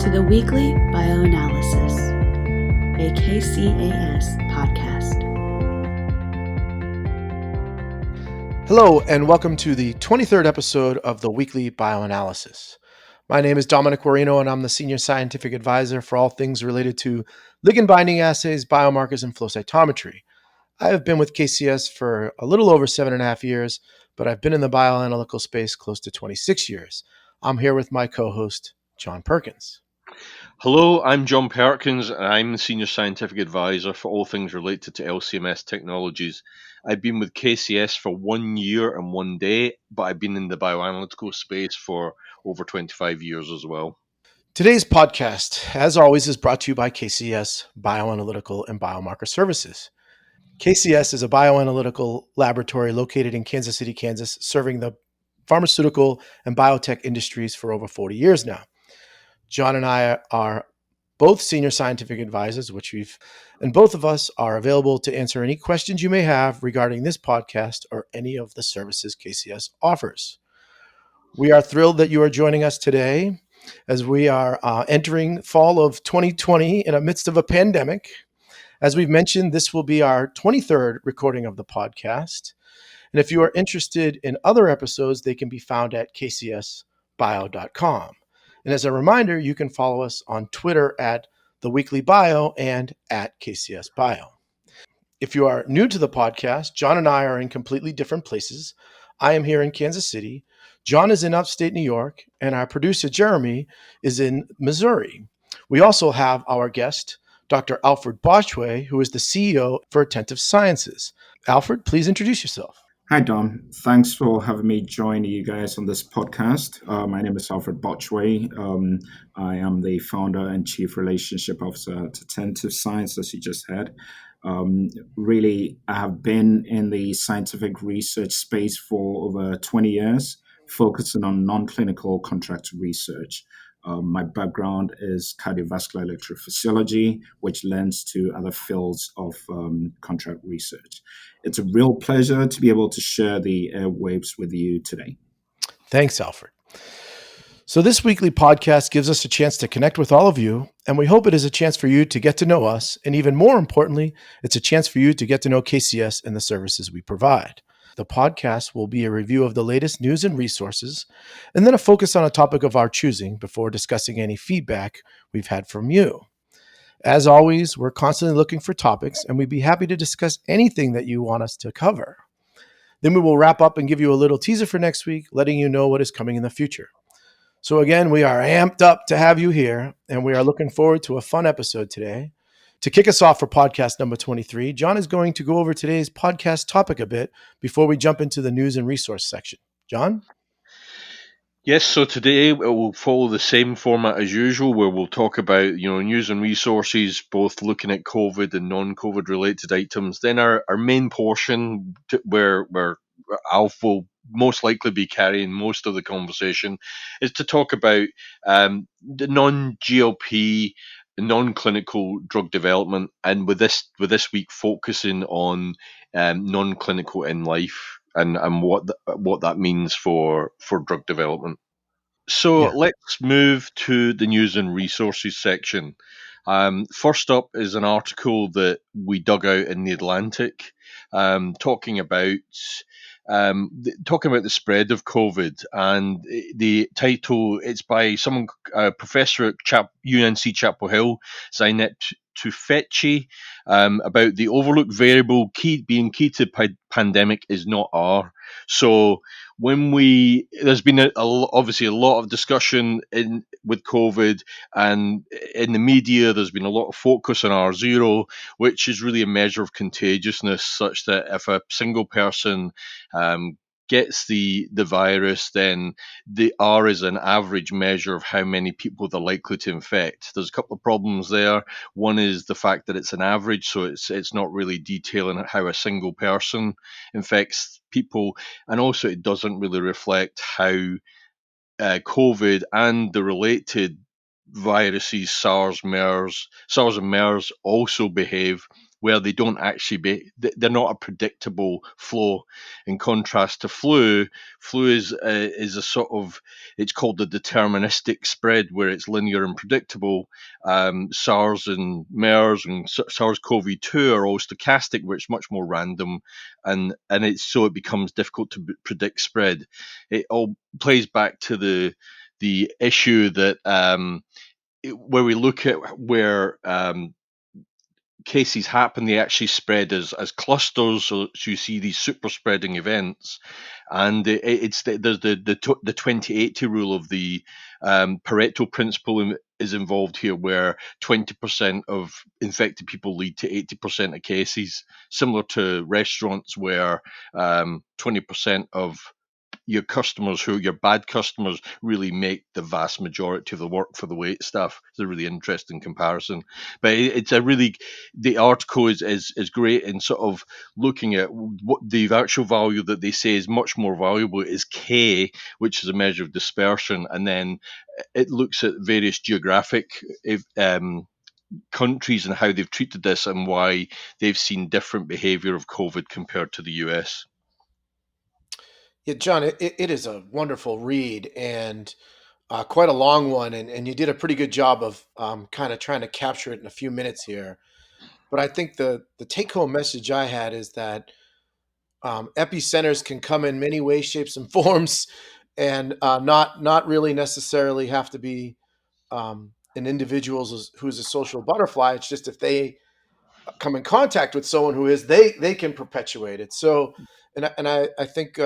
to the Weekly Bioanalysis, a KCAS podcast. Hello, and welcome to the 23rd episode of the Weekly Bioanalysis. My name is Dominic Guarino, and I'm the Senior Scientific Advisor for all things related to ligand binding assays, biomarkers, and flow cytometry. I have been with KCAS for a little over 7.5 years, but I've been in the bioanalytical space close to 26 years. I'm here with my co-host, John Perkins. Hello, I'm John Perkins, and I'm the Senior Scientific Advisor for all things related to LCMS technologies. I've been with KCS for 1 year and 1 day, but I've been in the bioanalytical space for over 25 years as well. Today's podcast, as always, is brought to you by KCS Bioanalytical and Biomarker Services. KCS is a bioanalytical laboratory located in Kansas City, Kansas, serving the pharmaceutical and biotech industries for over 40 years now. John and I are both senior scientific advisors, and both of us are available to answer any questions you may have regarding this podcast or any of the services KCS offers. We are thrilled that you are joining us today as we are entering fall of 2020 in the midst of a pandemic. As we've mentioned, this will be our 23rd recording of the podcast. And if you are interested in other episodes, they can be found at kcsbio.com. And as a reminder, you can follow us on Twitter at The Weekly Bio and at KCSBio. If you are new to the podcast, John and I are in completely different places. I am here in Kansas City. John is in upstate New York, and our producer, Jeremy, is in Missouri. We also have our guest, Dr. Alfred Botchway, who is the CEO for Attentive Science. Alfred, please introduce yourself. Hi, Dom. Thanks for having me join you guys on this podcast. My name is Alfred Botchway. I am the founder and chief relationship officer at Attentive Science, as you just had. Really, I have been in the scientific research space for over 20 years, focusing on non-clinical contract research. My background is cardiovascular electrophysiology, which lends to other fields of contract research. It's a real pleasure to be able to share the airwaves with you today. Thanks, Alfred. So this weekly podcast gives us a chance to connect with all of you, and we hope it is a chance for you to get to know us, and even more importantly, it's a chance for you to get to know KCS and the services we provide. The podcast will be a review of the latest news and resources, and then a focus on a topic of our choosing before discussing any feedback we've had from you. As always, we're constantly looking for topics, and we'd be happy to discuss anything that you want us to cover. Then we will wrap up and give you a little teaser for next week, letting you know what is coming in the future. So again, we are amped up to have you here, and we are looking forward to a fun episode today. To kick us off for podcast number 23, John is going to go over today's podcast topic a bit before we jump into the news and resource section. John? Yes, so today we'll follow the same format as usual, where we'll talk about news and resources, both looking at COVID and non-COVID related items. Then our main portion, where Alf will most likely be carrying most of the conversation, is to talk about the non-GLP, non-clinical drug development, and with this week focusing on non-clinical in life and what that means for drug development. So let's move to the news and resources section. First up is an article that we dug out in the Atlantic, talking about the spread of COVID, and the title, it's by someone, professor at UNC Chapel Hill, Zainet Tufekci, about the overlooked variable being key to pandemic is not R. So there's been obviously a lot of discussion with COVID, and in the media there's been a lot of focus on R0, which is really a measure of contagiousness, such that if a single person gets the virus, then the R is an average measure of how many people they're likely to infect. There's a couple of problems there. One is the fact that it's an average, so it's not really detailing how a single person infects people, and also it doesn't really reflect how COVID and the related viruses, SARS and MERS, also behave where they don't actually they're not a predictable flow. In contrast to flu is a sort of, it's called the deterministic spread, where it's linear and predictable. SARS and MERS and SARS-CoV-2 are all stochastic, where it's much more random, and it's so it becomes difficult to predict spread. It all plays back to the issue that where we look at where cases happen, they actually spread as clusters. So you see these super spreading events, and there's the 2080 rule of the Pareto principle is involved here, where 20% of infected people lead to 80% of cases, similar to restaurants where 20% of your customers, who your bad customers, really make the vast majority of the work for the wait staff. It's a really interesting comparison, but it's a really, the article is great in sort of looking at what the actual value that they say is much more valuable is K, which is a measure of dispersion, and then it looks at various geographic countries and how they've treated this and why they've seen different behavior of COVID compared to the US. Yeah, John, it is a wonderful read and quite a long one, and you did a pretty good job of kind of trying to capture it in a few minutes here. But I think the take home message I had is that epicenters can come in many ways, shapes, and forms, and not really necessarily have to be an individual who's a social butterfly. It's just if they come in contact with someone who is, they can perpetuate it. So, I think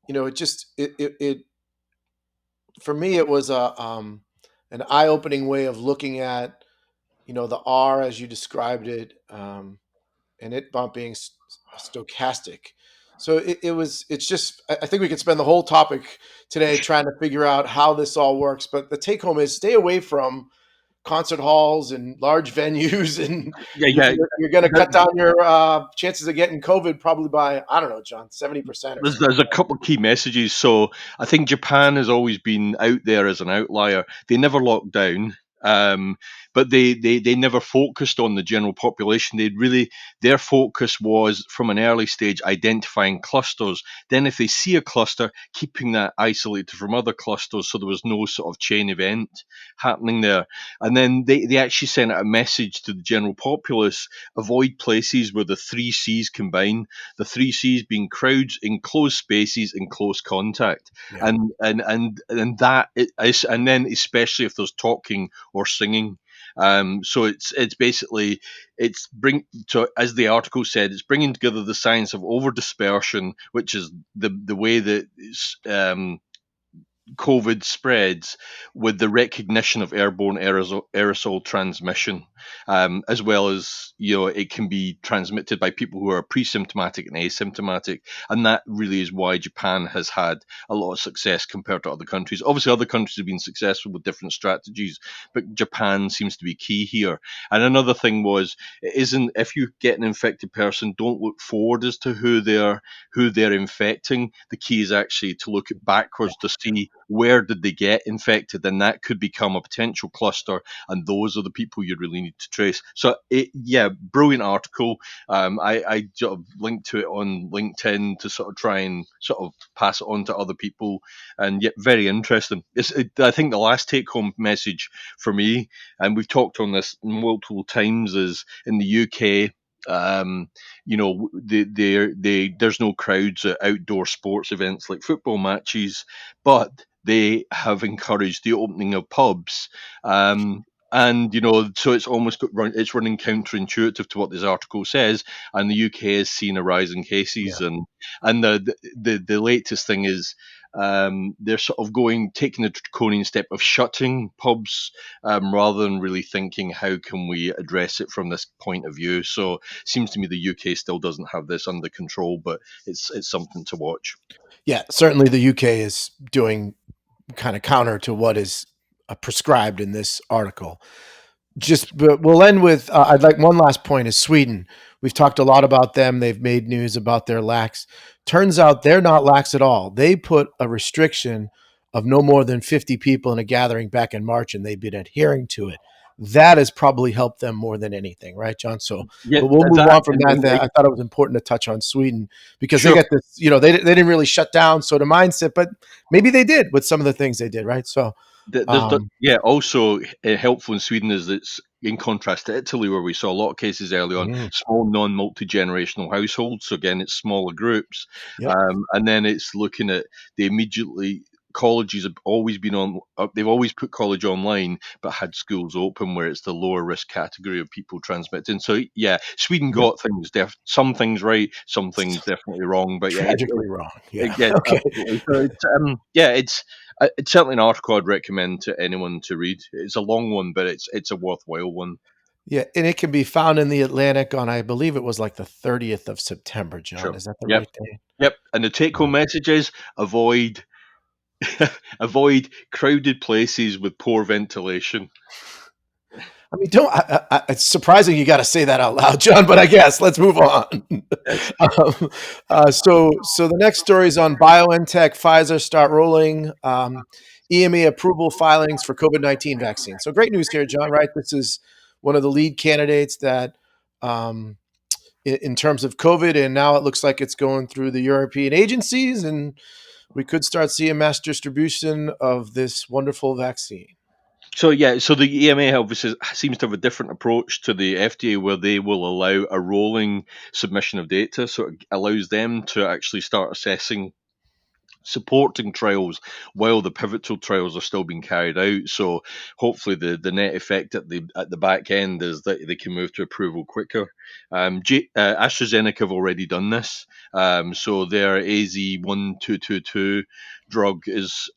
it for me it was an eye opening way of looking at the R as you described it, and it being stochastic. So it's just, I think we could spend the whole topic today trying to figure out how this all works. But the take home is stay away from concert halls and large venues, and Yeah. you're going to cut down your chances of getting COVID probably by, I don't know, John, 70% or something. There's a couple of key messages. So I think Japan has always been out there as an outlier. They never locked down, but they never focused on the general population. Their focus was from an early stage identifying clusters. Then if they see a cluster, keeping that isolated from other clusters, so there was no sort of chain event happening there. And then they actually sent out a message to the general populace: avoid places where the 3 Cs combine. The 3 Cs being crowds, enclosed spaces, and close contact. Yeah. And that is, and then especially if there's talking or singing. So it's basically, so as the article said, it's bringing together the science of over dispersion, which is the way that COVID spreads, with the recognition of airborne aerosol transmission, as well as, it can be transmitted by people who are pre-symptomatic and asymptomatic. And that really is why Japan has had a lot of success compared to other countries. Obviously, other countries have been successful with different strategies, but Japan seems to be key here. And another thing was, it isn't, if you get an infected person, don't look forward as to who they're infecting. The key is actually to look backwards to see where did they get infected, and that could become a potential cluster, and those are the people you really need to trace. So brilliant article. I sort of linked to it on LinkedIn to sort of try and sort of pass it on to other people, and yet very interesting. I think the last take home message for me, and we've talked on this multiple times, is in the UK, there's no crowds at outdoor sports events like football matches, but they have encouraged the opening of pubs. And so it's it's running counterintuitive to what this article says, and the UK has seen a rise in cases, Yeah. and the latest thing is, they're sort of taking the draconian step of shutting pubs, rather than really thinking how can we address it from this point of view. So it seems to me the UK still doesn't have this under control, but it's something to watch. Yeah, certainly the UK is doing kind of counter to what is prescribed in this article. But we'll end with, I'd like one last point is Sweden. We've talked a lot about them. They've made news about their lax. Turns out they're not lax at all. They put a restriction of no more than 50 people in a gathering back in March, and they've been adhering to it. that has probably helped them more than anything, right, John? So, Yeah, but we'll move that on from and that. then, I thought it was important to touch on Sweden because they sure. got this, they didn't really shut down sort of mindset, but maybe they did with some of the things they did, right? So, um, Also helpful in Sweden is that it's in contrast to Italy, where we saw a lot of cases early on, mm, small non-multi-generational households. So again, it's smaller groups, yep, and then it's looking at the immediately colleges have always been on. They've always put college online, but had schools open where it's the lower risk category of people transmitting. So yeah, Sweden yep. got things some things right, some things definitely wrong. But yeah, Tragically wrong. Yeah. yes, Okay. absolutely. So it's certainly an article I'd recommend to anyone to read. It's a long one, but it's a worthwhile one. Yeah, and it can be found in the Atlantic on, I believe it was like the 30th of September, John. Sure. Is that the Yep. right date? Yep. And the take home message is avoid avoid crowded places with poor ventilation. I mean, don't. It's surprising you got to say that out loud, John. But I guess let's move on. Yes. So the next story is on BioNTech. Pfizer start rolling EMA approval filings for COVID-19 vaccine. So great news here, John. Right, this is one of the lead candidates that, in terms of COVID, and now it looks like it's going through the European agencies, and we could start seeing mass distribution of this wonderful vaccine. So the EMA obviously seems to have a different approach to the FDA, where they will allow a rolling submission of data. So it allows them to actually start assessing supporting trials while the pivotal trials are still being carried out. So hopefully the net effect at the back end is that they can move to approval quicker. AstraZeneca have already done this. So their AZ1222 drug is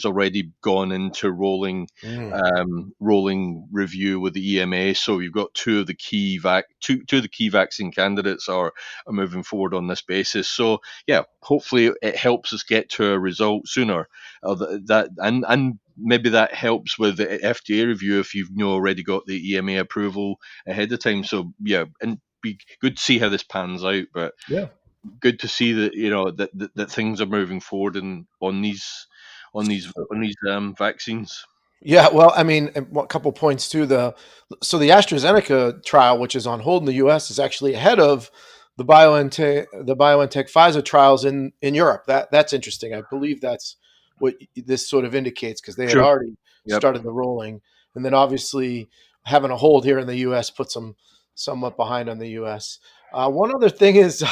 already gone into Mm. rolling review with the EMA. So you've got two of the key vaccine candidates are moving forward on this basis. So yeah, hopefully it helps us get to a result sooner. And maybe that helps with the FDA review if you've already got the EMA approval ahead of time. So yeah, and be good to see how this pans out. But Yeah. good to see that that things are moving forward and on these vaccines. Yeah, well, I mean, and a couple points too. The AstraZeneca trial, which is on hold in the U.S., is actually ahead of the BioNTech Pfizer trials in Europe. That's interesting. I believe that's what this sort of indicates because they had Sure. already Yep. started the rolling, and then obviously having a hold here in the U.S. puts them somewhat behind on the U.S. One other thing is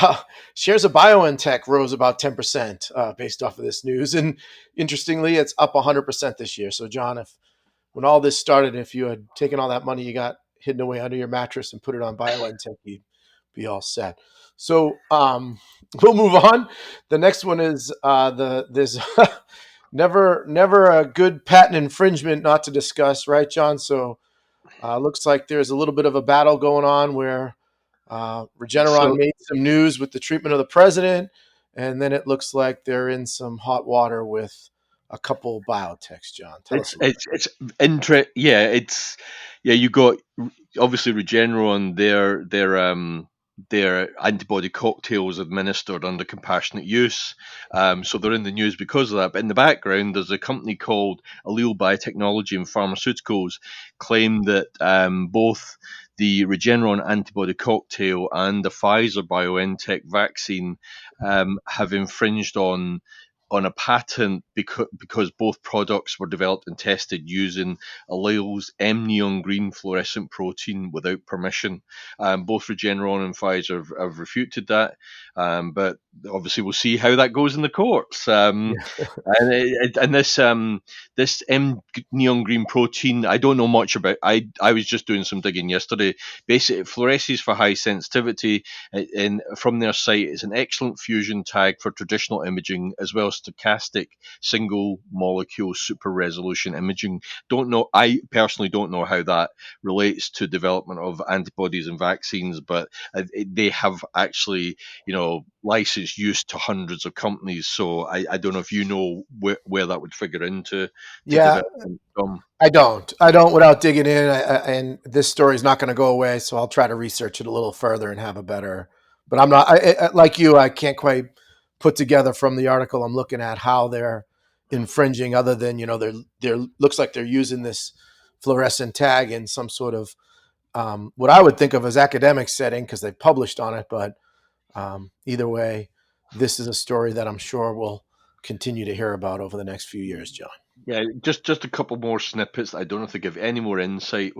shares of BioNTech rose about 10% based off of this news, and interestingly, it's up 100% this year. So, John, if when all this started, if you had taken all that money you got hidden away under your mattress and put it on BioNTech, you'd be all set. So we'll move on. The next one is there's never a good patent infringement not to discuss, right, John? So looks like there's a little bit of a battle going on where Regeneron So made some news with the treatment of the president, and then it looks like they're in some hot water with a couple biotechs. John, tell us it's a little. it's it's yeah, you got obviously Regeneron, their antibody cocktails administered under compassionate use. So they're in the news because of that. But in the background, there's a company called Allele Biotechnology and Pharmaceuticals claim that both the Regeneron antibody cocktail and the Pfizer BioNTech vaccine have infringed on a patent because both products were developed and tested using Allele's M neon green fluorescent protein without permission. Both Regeneron and Pfizer have refuted that, but obviously we'll see how that goes in the courts. And this M neon green protein, I don't know much about. I was just doing some digging yesterday. Basically, it fluoresces for high sensitivity, and from their site, it's an excellent fusion tag for traditional imaging as well as stochastic single molecule super resolution imaging. Don't know. I personally don't know how that relates to development of antibodies and vaccines, but they have actually, licensed use to hundreds of companies. So I don't know if you know where that would figure into to Yeah, development from. I don't. I don't without digging in. And this story is not going to go away, so I'll try to research it a little further and have a better. But I'm not like you. I can't quite put together from the article I'm looking at how they're infringing, other than they're looks like they're using this fluorescent tag in some sort of what I would think of as academic setting because they've published on it. But either way, this is a story that I'm sure we'll continue to hear about over the next few years, John. Yeah, just a couple more snippets that I don't have to give any more insight.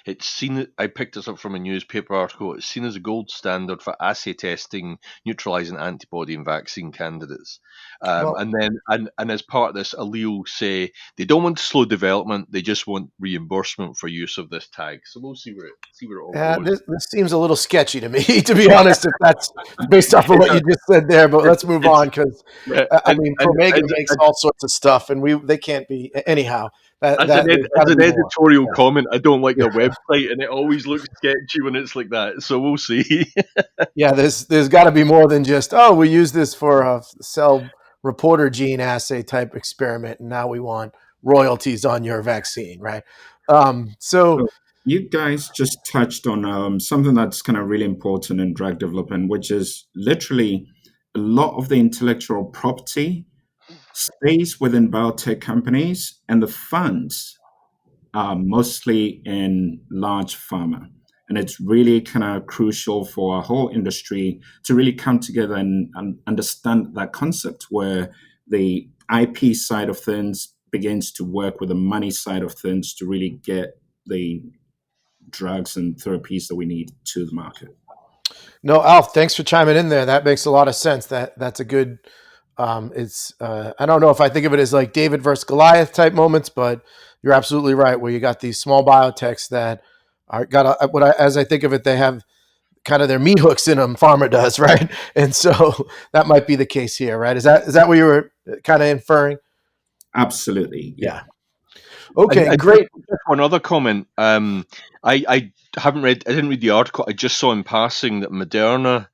It's seen? I picked this up from a newspaper article. It's seen as a gold standard for assay testing neutralizing antibody and vaccine candidates. Well, And as part of this, Allele say they don't want to slow development; they just want reimbursement for use of this tag. So we'll see where it all goes. this seems a little sketchy to me, to be honest, if that's based off of what you just said there. But let's move on because Yeah, I mean, Promega makes all sorts of stuff, and they can't be anyhow. as There's gotta an be more. editorial comment, I don't like Yeah. their website, and it always looks sketchy when it's like that. So we'll see. Yeah, there's got to be more than just we use this for a cell reporter gene assay type experiment, and now we want royalties on your vaccine, right? So So you guys just touched on something that's kind of really important in drug development, which is literally a lot of the intellectual property stays within biotech companies, and the funds are mostly in large pharma. And it's really kind of crucial for our whole industry to really come together and understand that concept where the IP side of things begins to work with the money side of things to really get the drugs and therapies that we need to the market. no, Alf, thanks for chiming in there. That makes a lot of sense. That's a good. It's I don't know if I think of it as like David versus Goliath type moments, but you're absolutely right. Where you got these small biotechs that are as I think of it, they have kind of their meat hooks in them. Pharma does, right? And so that might be the case here, right? Is that what you were kind of inferring? Absolutely. Yeah. Yeah. Okay, And great. just one other comment. I haven't read. I didn't read the article. I just saw in passing that Moderna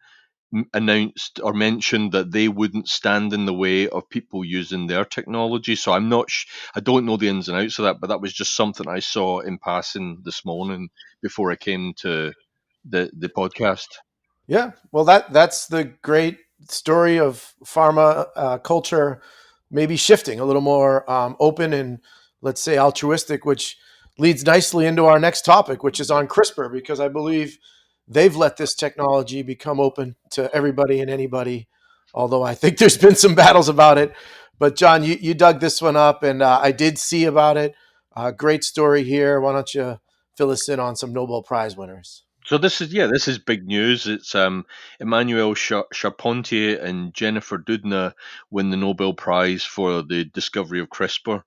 announced or mentioned that they wouldn't stand in the way of people using their technology. So I'm not. I don't know the ins and outs of that, but that was just something I saw in passing this morning before I came to the podcast. Yeah, well, that's the great story of pharma culture, maybe shifting a little more open and let's say altruistic, which leads nicely into our next topic, which is on CRISPR, because I believe they've let this technology become open to everybody and anybody. Although I think there's been some battles about it, but John, you dug this one up, and I did see about it. Great story here. Why don't you fill us in on some Nobel Prize winners? So this is big news. It's Emmanuel Charpentier and Jennifer Doudna win the Nobel Prize for the discovery of CRISPR.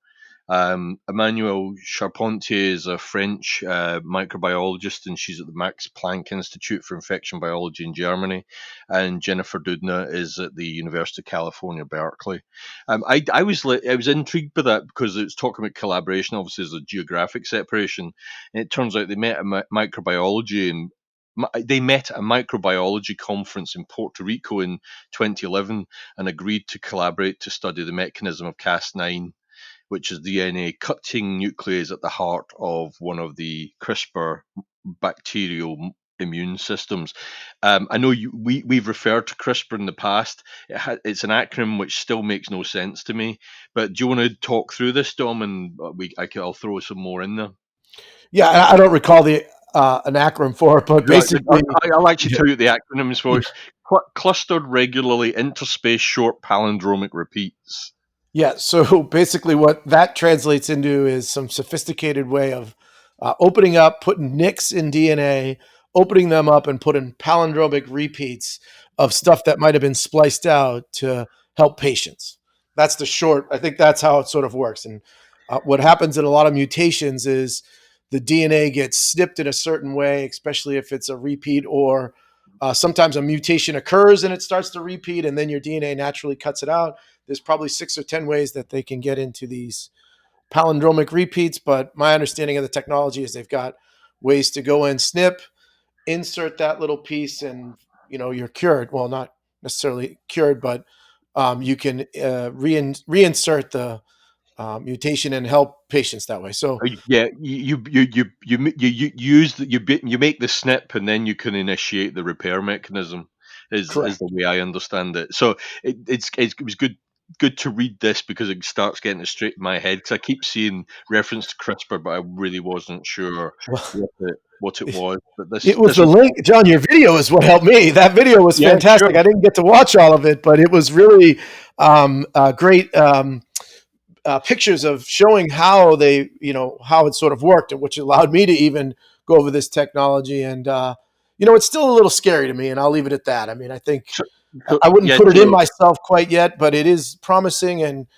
Emmanuel Charpentier is a French microbiologist, and she's at the Max Planck Institute for Infection Biology in Germany. And Jennifer Doudna is at the University of California, Berkeley. I was intrigued by that because it's talking about collaboration. Obviously, there's a geographic separation, and it turns out they met at microbiology and they met at a microbiology conference in Puerto Rico in 2011 and agreed to collaborate to study the mechanism of Cas9, which is DNA cutting nuclease at the heart of one of the CRISPR bacterial immune systems. I know we've referred to CRISPR in the past. It's an acronym which still makes no sense to me. But do you want to talk through this, Dom, and I'll throw some more in there. Yeah, I don't recall the an acronym for it, but Right, basically, I'll actually yeah, tell you the acronyms for it. It's clustered regularly interspace short palindromic repeats. yeah. So basically, what that translates into is some sophisticated way of opening up, putting nicks in DNA, opening them up, and putting palindromic repeats of stuff that might have been spliced out to help patients. That's the short. I think that's how it sort of works. And what happens in a lot of mutations is the DNA gets snipped in a certain way, especially if it's a repeat or sometimes a mutation occurs and it starts to repeat, and then your DNA naturally cuts it out. There's probably 6 or 10 ways that they can get into these palindromic repeats, but my understanding of the technology is they've got ways to go in, snip, insert that little piece, and you're cured. Well, not necessarily cured, but you can reinsert the mutation and help patients that way. So Yeah, you use you make the snip and then you can initiate the repair mechanism. Is correct. the way I understand it. So it was good. good to read this because it starts getting it straight in my head, because I keep seeing reference to CRISPR, but I really wasn't sure Well, what it was. But it was this the was, link, John. Your video is what helped me. That video was yeah, sure. fantastic. I didn't get to watch all of it, but it was really great. Pictures of showing how they, how it sort of worked, and which allowed me to even go over this technology. And it's still a little scary to me, and I'll leave it at that. I mean, I think So, so I wouldn't yeah, put it in so myself quite yet, but it is promising, and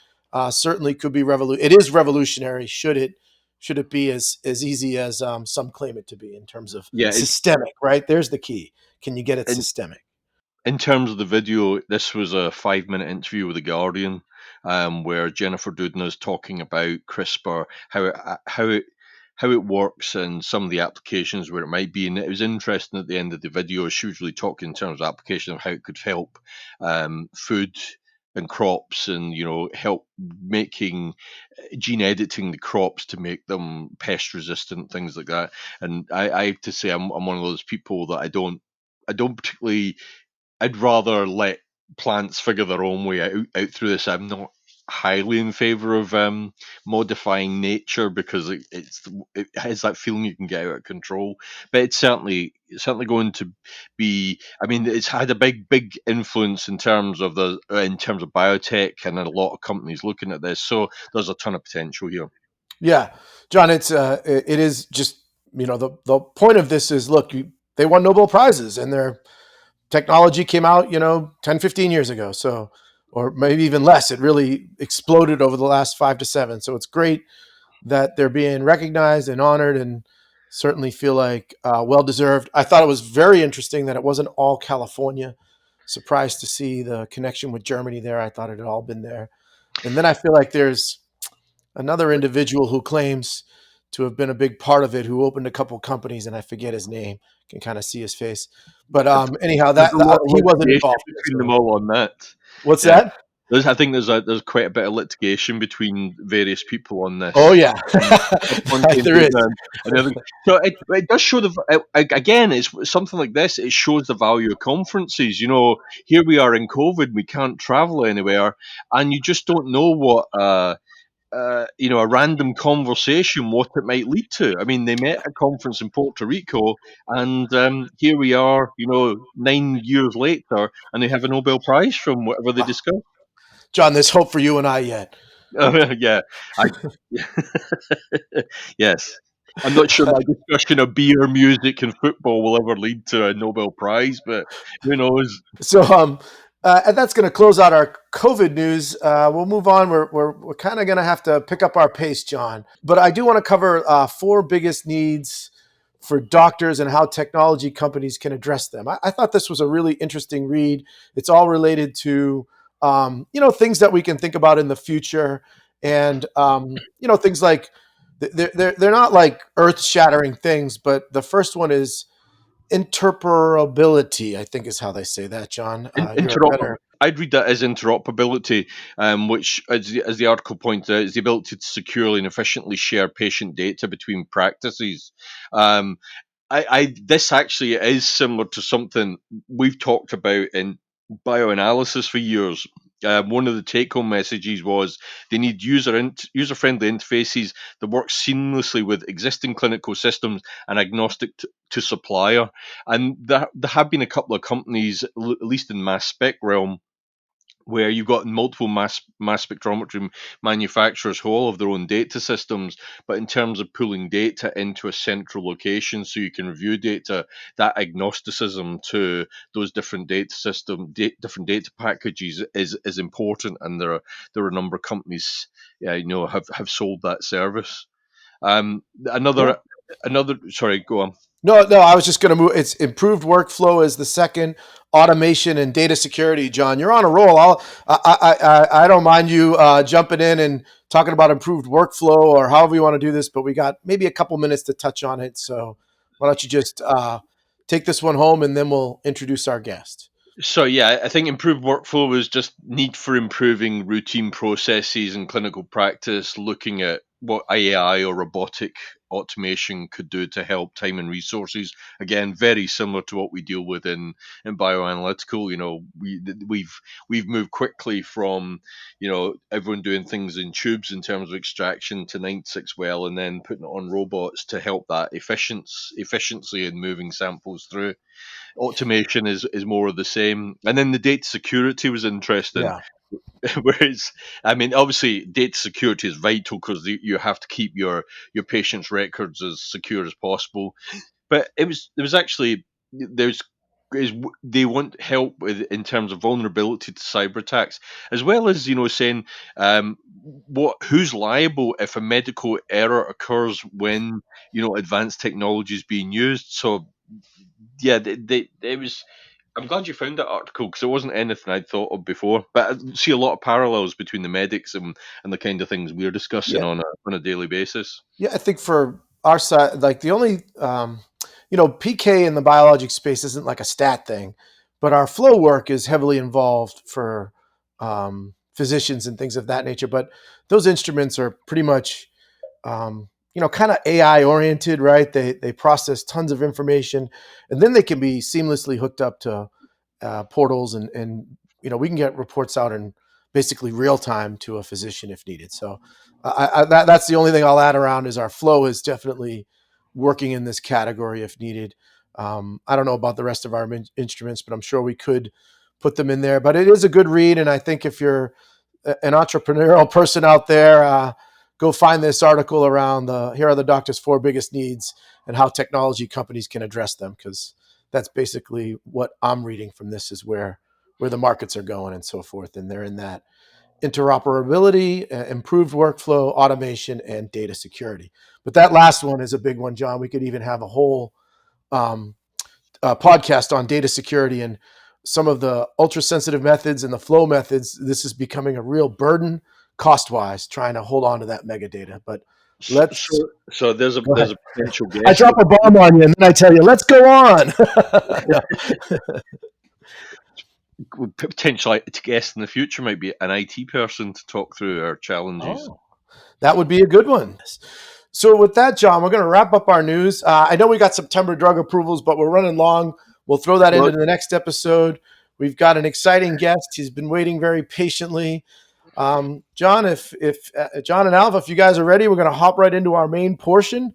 certainly could be It is revolutionary. Should it be as easy as some claim it to be in terms of yeah, systemic? Right, there's the key. Can you get it in systemic? in terms of the video, this was a 5-minute interview with the Guardian, where Jennifer Doudna is talking about CRISPR, how it works, and some of the applications where it might be. And it was interesting at the end of the video, she was really talking in terms of application of how it could help food and crops, and help making gene editing the crops to make them pest resistant, things like that. And I have to say, I'm one of those people that I don't particularly. I'd rather let plants figure their own way out through this. I'm not highly in favor of modifying nature, because it has that feeling you can get out of control. But it's certainly going to be. I mean, it's had a big influence in terms of biotech, and a lot of companies looking at this. So there's a ton of potential here. Yeah, John, it is just, the point of this is, look, they won Nobel Prizes, and their technology came out 10, 15 years ago, so, or maybe even less. It really exploded over the last 5 to 7. So it's great that they're being recognized and honored, and certainly feel like well deserved. I thought it was very interesting that it wasn't all California. Surprised to see the connection with Germany there. I thought it had all been there. And then I feel like there's another individual who claims to have been a big part of it, who opened a couple companies, and I forget his name. Can kind of see his face, but anyhow, There's a lot of he wasn't litigation involved in it. between them So all on that. what's Yeah, that? I think there's quite a bit of litigation between various people on Oh this. yeah, One thing there doing is. and the other. So it does show again, it's something like this. It shows the value of conferences. Here we are in COVID, we can't travel anywhere, and you just don't know what a random conversation, what it might lead to. I mean, they met at a conference in Puerto Rico, and here we are, 9 years later, and they have a Nobel Prize from whatever they Wow. discussed. John, there's hope for you and I yet. Yeah, I, yes. I'm not sure my discussion of beer, music, and football will ever lead to a Nobel Prize, but who knows? So, and that's going to close out our COVID news. We'll move on. We're kind of going to have to pick up our pace, John. But I do want to cover 4 biggest needs for doctors and how technology companies can address them. I thought this was a really interesting read. It's all related to things that we can think about in the future, and things like they're not like earth shattering things, but the first one is interoperability, I think is how they say that, John. You're a better. I'd read that as interoperability, which, as the article points out, is the ability to securely and efficiently share patient data between practices. Um, this actually is similar to something we've talked about in bioanalysis for years. One of the take-home messages was they need user-friendly interfaces that work seamlessly with existing clinical systems and agnostic to supplier. And there have been a couple of companies, at least in mass spec realm, where you've got multiple mass spectrometry manufacturers who all have their own data systems, but in terms of pulling data into a central location so you can review data, that agnosticism to those different different data packages is important, and there are a number of companies, have sold that service. Yeah. Another. Sorry, go on. No, no, I was just going to move. It's improved workflow as the second, automation and data security. John, you're on a roll. I don't mind you jumping in and talking about improved workflow or however you want to do this, but we got maybe a couple minutes to touch on it. So why don't you just take this one home, and then we'll introduce our guest. So yeah, I think improved workflow is just need for improving routine processes in clinical practice, looking at what AI or robotic automation could do to help time and resources. Again, very similar to what we deal with in bioanalytical. We've moved quickly from everyone doing things in tubes in terms of extraction to 96 well, and then putting it on robots to help that efficiency in moving samples through. Automation is more of the same, and then the data security was interesting. Yeah. Whereas, I mean, obviously, data security is vital because you have to keep your patient's records as secure as possible. But there was actually there's is they want help with in terms of vulnerability to cyber attacks, as well as saying who's liable if a medical error occurs when advanced technology is being used. So yeah, it was. I'm glad you found that article because it wasn't anything I'd thought of before. But I see a lot of parallels between the medics and the kind of things we're discussing Yeah. on a daily basis. Yeah, I think for our side, like the only, PK in the biologic space isn't like a stat thing, but our flow work is heavily involved for physicians and things of that nature. But those instruments are pretty much, kind of AI oriented, right? They process tons of information, and then they can be seamlessly hooked up to portals, and we can get reports out in basically real time to a physician if needed. So that's the only thing I'll add around is our flow is definitely working in this category if needed. I don't know about the rest of our instruments, but I'm sure we could put them in there. But it is a good read, and I think if you're an entrepreneurial person out there, go find this article around here are the doctor's 4 biggest needs and how technology companies can address them, because that's basically what I'm reading from this is where the markets are going and so forth. And they're in that interoperability, improved workflow, automation, and data security. But that last one is a big one, John. We could even have a whole podcast on data security and some of the ultra sensitive methods and the flow methods. This is becoming a real burden cost wise, trying to hold on to that metadata. But So, let's so, so there's a go there's ahead. a potential I guest. drop a bomb on you and then I tell you, let's go on. Potentially to guest in the future might be an IT person to talk through our challenges. Oh, that would be a good one. So with that, John, we're going to wrap up our news. I know we got September drug approvals, but we're running long. We'll throw that into Well, the next episode. We've got an exciting guest. He's been waiting very patiently. John, if John and Alva, if you guys are ready, we're going to hop right into our main portion.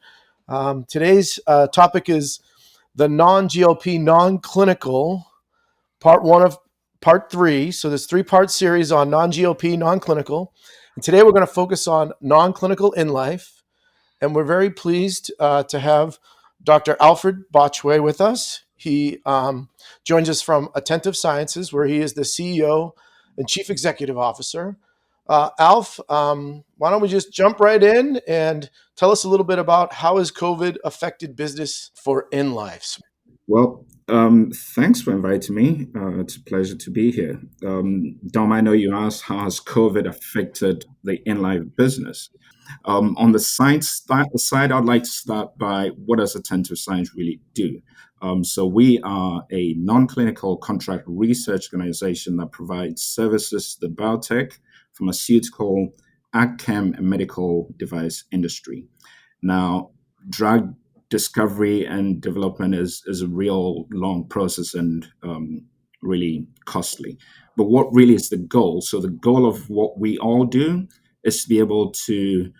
Today's topic is the non-GLP, non-clinical, part 1 of part 3. So there's 3-part series on non-GLP, non-clinical. And today we're going to focus on non-clinical in life. And we're very pleased to have Dr. Alfred Botchway with us. He joins us from Attentive Sciences, where he is the CEO and Chief Executive Officer. Alf, why don't we just jump right in and tell us a little bit about how has COVID affected business for InLife? Well, thanks for inviting me. It's a pleasure to be here. Dom, I know you asked how has COVID affected the in-life business. On the science side, I'd like to start by what does Attentive Science really do? So we are a non-clinical contract research organization that provides services to the biotech, pharmaceutical, agchem, and medical device industry. Now, drug discovery and development is a real long process and really costly. But what really is the goal? So the goal of what we all do is to be able to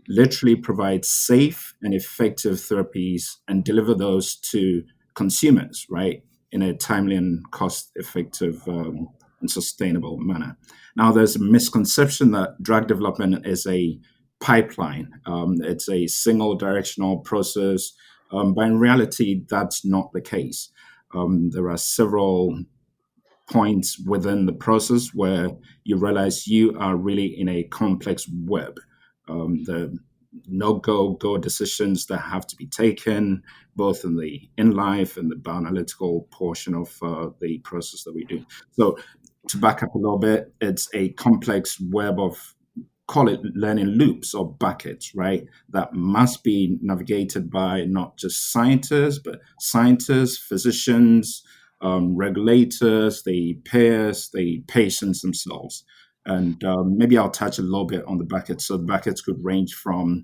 literally provide safe and effective therapies and deliver those to consumers, right, in a timely and cost-effective and sustainable manner. Now, there's a misconception that drug development is a pipeline. It's a single directional process, but in reality, that's not the case. There are several points within the process where you realize you are really in a complex web. The go decisions that have to be taken, both in the in-life and the bioanalytical portion of the process that we do. So to back up a little bit, it's a complex web of, call it learning loops or buckets, right? That must be navigated by not just scientists, physicians, regulators, the payers, the patients themselves. And maybe I'll touch a little bit on the buckets. So the buckets could range from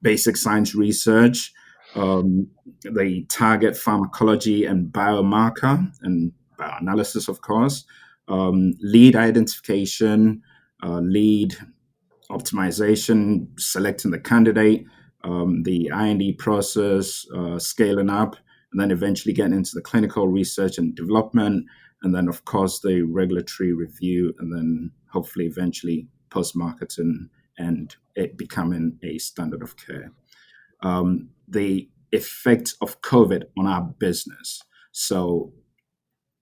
basic science research, the target pharmacology and biomarker and bioanalysis, of course, lead identification, lead optimization, selecting the candidate, the IND process, scaling up, and then eventually getting into the clinical research and development, and then, of course, the regulatory review, and then hopefully eventually post marketing and it becoming a standard of care. The effect of COVID on our business. So,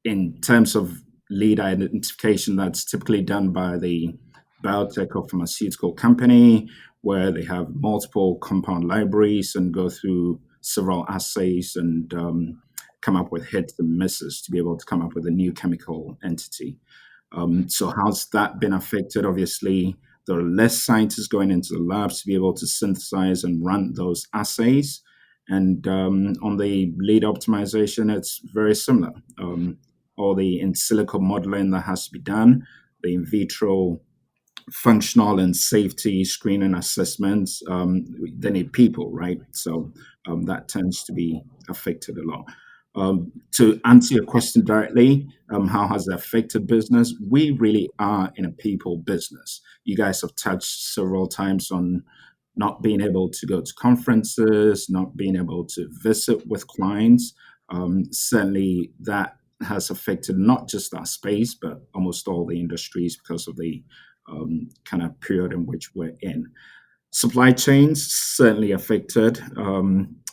in terms of lead identification, that's typically done by the biotech or pharmaceutical company, where they have multiple compound libraries and go through several assays and come up with hits and misses to be able to come up with a new chemical entity. So how's that been affected? Obviously, there are less scientists going into the labs to be able to synthesize and run those assays. And on the lead optimization, it's very similar. All the in silico modeling that has to be done, the in vitro functional and safety screening assessments, they need people, right? So that tends to be affected a lot. To answer your question directly, how has it affected business? We really are in a people business. You guys have touched several times on not being able to go to conferences, not being able to visit with clients. Certainly, that has affected not just our space, but almost all the industries because of the kind of period in which we're in. Supply chains certainly affected.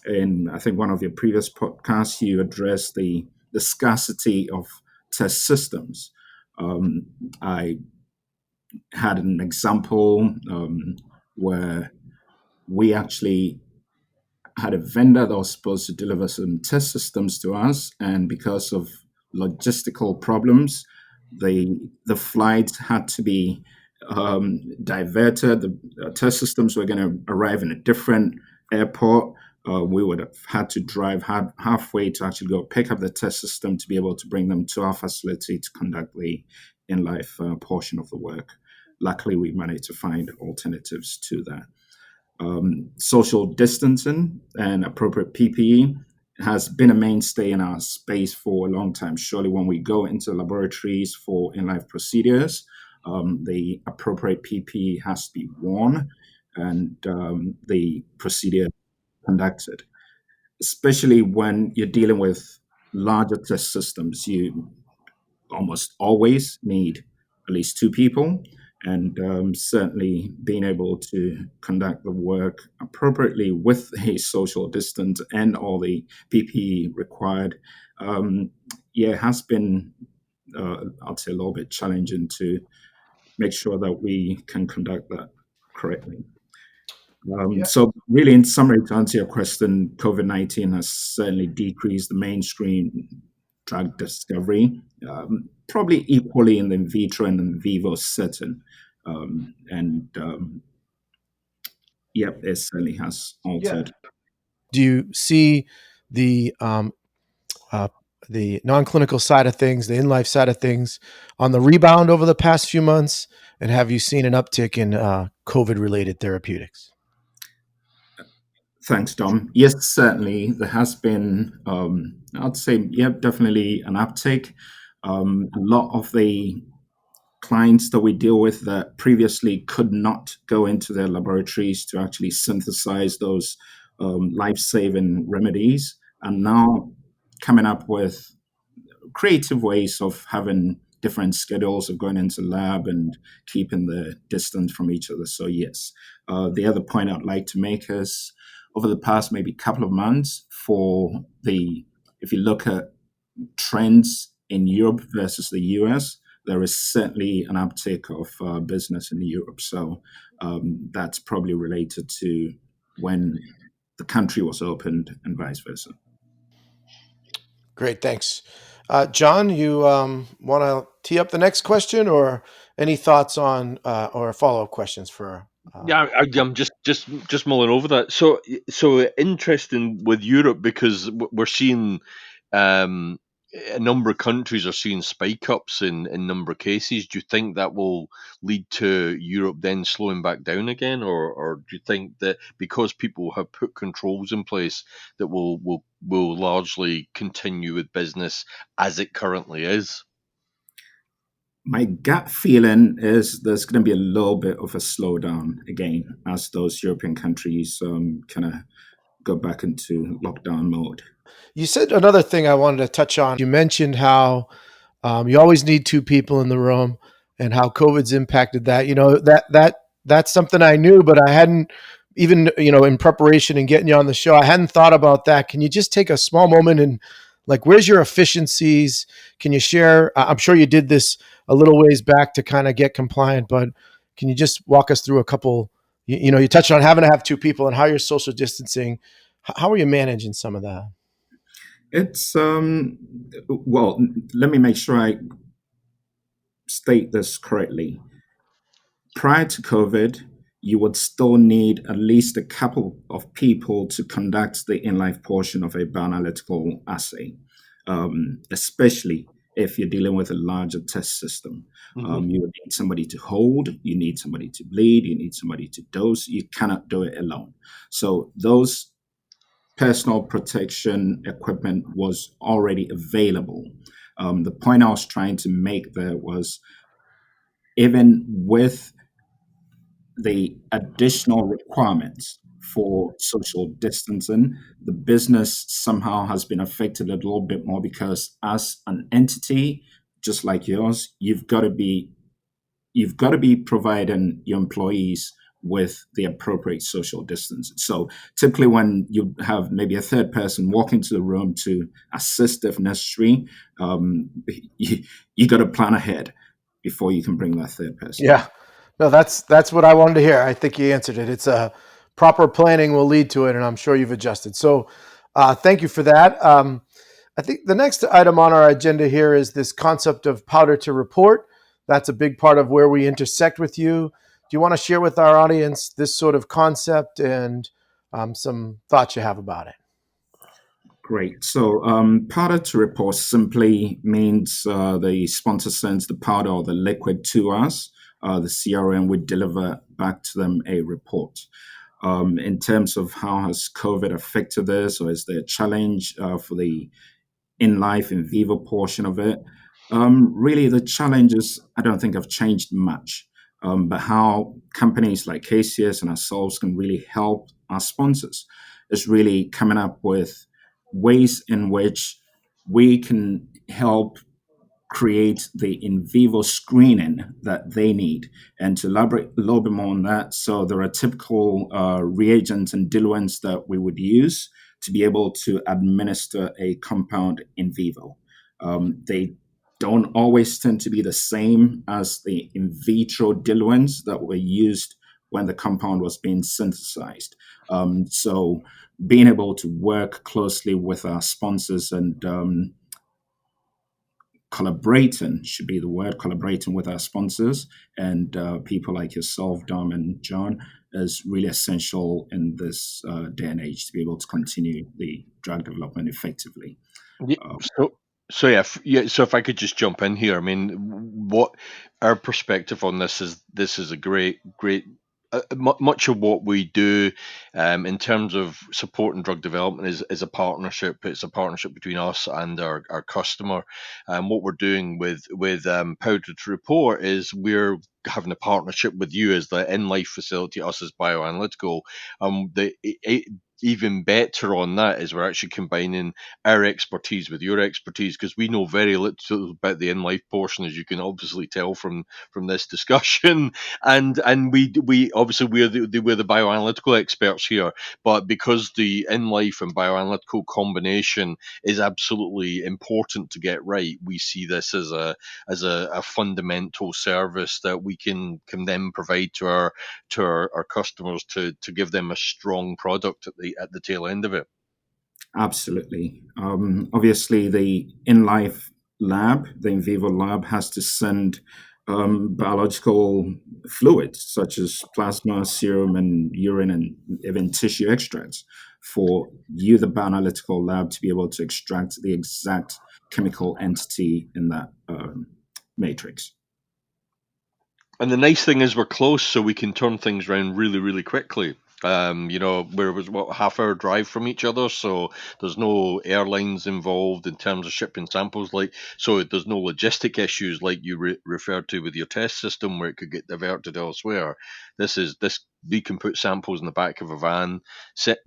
In I think one of your previous podcasts, you addressed the scarcity of test systems. I had an example where we actually had a vendor that was supposed to deliver some test systems to us, and because of logistical problems, the flights had to be diverted. The test systems were going to arrive in a different airport. We would have had to drive halfway to actually go pick up the test system to be able to bring them to our facility to conduct the in-life portion of the work. Luckily, we managed to find alternatives to that. Social distancing and appropriate PPE has been a mainstay in our space for a long time. Surely, when we go into laboratories for in-life procedures, the appropriate PPE has to be worn and the procedure conducted. Especially when you're dealing with larger test systems, you almost always need at least two people, and certainly being able to conduct the work appropriately with a social distance and all the PPE required, has been, I'd say, a little bit challenging to make sure that we can conduct that correctly. Yeah. So, really, in summary, to answer your question, COVID-19 has certainly decreased the mainstream drug discovery, probably equally in the in vitro and in vivo setting. It certainly has Yeah. altered. Do you see the non-clinical side of things, the in-life side of things, on the rebound over the past few months? And have you seen an uptick in COVID-related therapeutics? Thanks, Dom. Yes, certainly there has been, I'd say, definitely an uptake. A lot of the clients that we deal with that previously could not go into their laboratories to actually synthesize those life-saving remedies are now coming up with creative ways of having different schedules of going into lab and keeping the distance from each other. So yes, the other point I'd like to make is over the past maybe couple of months if you look at trends in Europe versus the US, there is certainly an uptick of business in Europe. So that's probably related to when the country was opened and vice versa. Great, thanks. John, you want to tee up the next question, or any thoughts on or follow-up questions for? Yeah, I'm just mulling over that. So interesting with Europe because we're seeing a number of countries are seeing spike ups in number of cases. Do you think that will lead to Europe then slowing back down again, or do you think that because people have put controls in place that will largely continue with business as it currently is? My gut feeling is there's going to be a little bit of a slowdown again as those European countries kind of go back into lockdown mode. You said another thing I wanted to touch on. You mentioned how you always need two people in the room, and how COVID's impacted that. That's something I knew, but I hadn't even in preparation and getting you on the show, I hadn't thought about that. Can you just take a small moment and like, where's your efficiencies? Can you share? I'm sure you did this a little ways back to kind of get compliant, but can you just walk us through a couple? You touched on having to have two people and how you're social distancing. How are you managing some of that? It's well, let me make sure I state this correctly. Prior to COVID, you would still need at least a couple of people to conduct the in-life portion of a bioanalytical assay, especially if you're dealing with a larger test system. Hmm. You would need somebody to hold, you need somebody to bleed, you need somebody to dose. You cannot do it alone. So those personal protection equipment was already available. The point I was trying to make there was even with the additional requirements for social distancing, the business somehow has been affected a little bit more because as an entity, just like yours, you've got to be providing your employees with the appropriate social distance. So typically when you have maybe a third person walk into the room to assist if necessary, you got to plan ahead before you can bring that third person in. Yeah. No, that's what I wanted to hear. I think you answered it. It's a proper planning will lead to it, and I'm sure you've adjusted. So, thank you for that. I think the next item on our agenda here is this concept of powder to report. That's a big part of where we intersect with you. Do you want to share with our audience this sort of concept and some thoughts you have about it? Great. So, powder to report simply means the sponsor sends the powder or the liquid to us. The CRM would deliver back to them a report. In terms of how has COVID affected this, or is there a challenge for the in vivo portion of it? Really, the challenges I don't think have changed much, but how companies like KCAS and ourselves can really help our sponsors is really coming up with ways in which we can help create the in vivo screening that they need. And to elaborate a little bit more on that, so there are typical reagents and diluents that we would use to be able to administer a compound in vivo. They don't always tend to be the same as the in vitro diluents that were used when the compound was being synthesized. So being able to work closely with our sponsors and collaborating should be the word, collaborating with our sponsors and people like yourself, Dom and John, is really essential in this day and age to be able to continue the drug development effectively. Yeah, Uh, so if I could just jump in here, I mean, what our perspective on this is a great much of what we do in terms of supporting drug development is a partnership. It's a partnership between us and our customer. What we're doing with Powder to Report is we're having a partnership with you as the in life facility, us as Bioanalytical. Even better on that is we're actually combining our expertise with your expertise because we know very little about the in life portion, as you can obviously tell from this discussion. And we obviously we're the bioanalytical experts here, but because the in life and bioanalytical combination is absolutely important to get right, we see this as a fundamental service that we can then provide to our customers to give them a strong product at the tail end of it. Absolutely. Obviously, the in life lab, the in vivo lab, has to send biological fluids such as plasma, serum, and urine, and even tissue extracts for you, the bioanalytical lab, to be able to extract the exact chemical entity in that matrix. And the nice thing is we're close, so we can turn things around really, really quickly. Where it was half-hour drive from each other, so there's no airlines involved in terms of shipping samples. So there's no logistic issues like you referred to with your test system, where it could get diverted elsewhere. This we can put samples in the back of a van,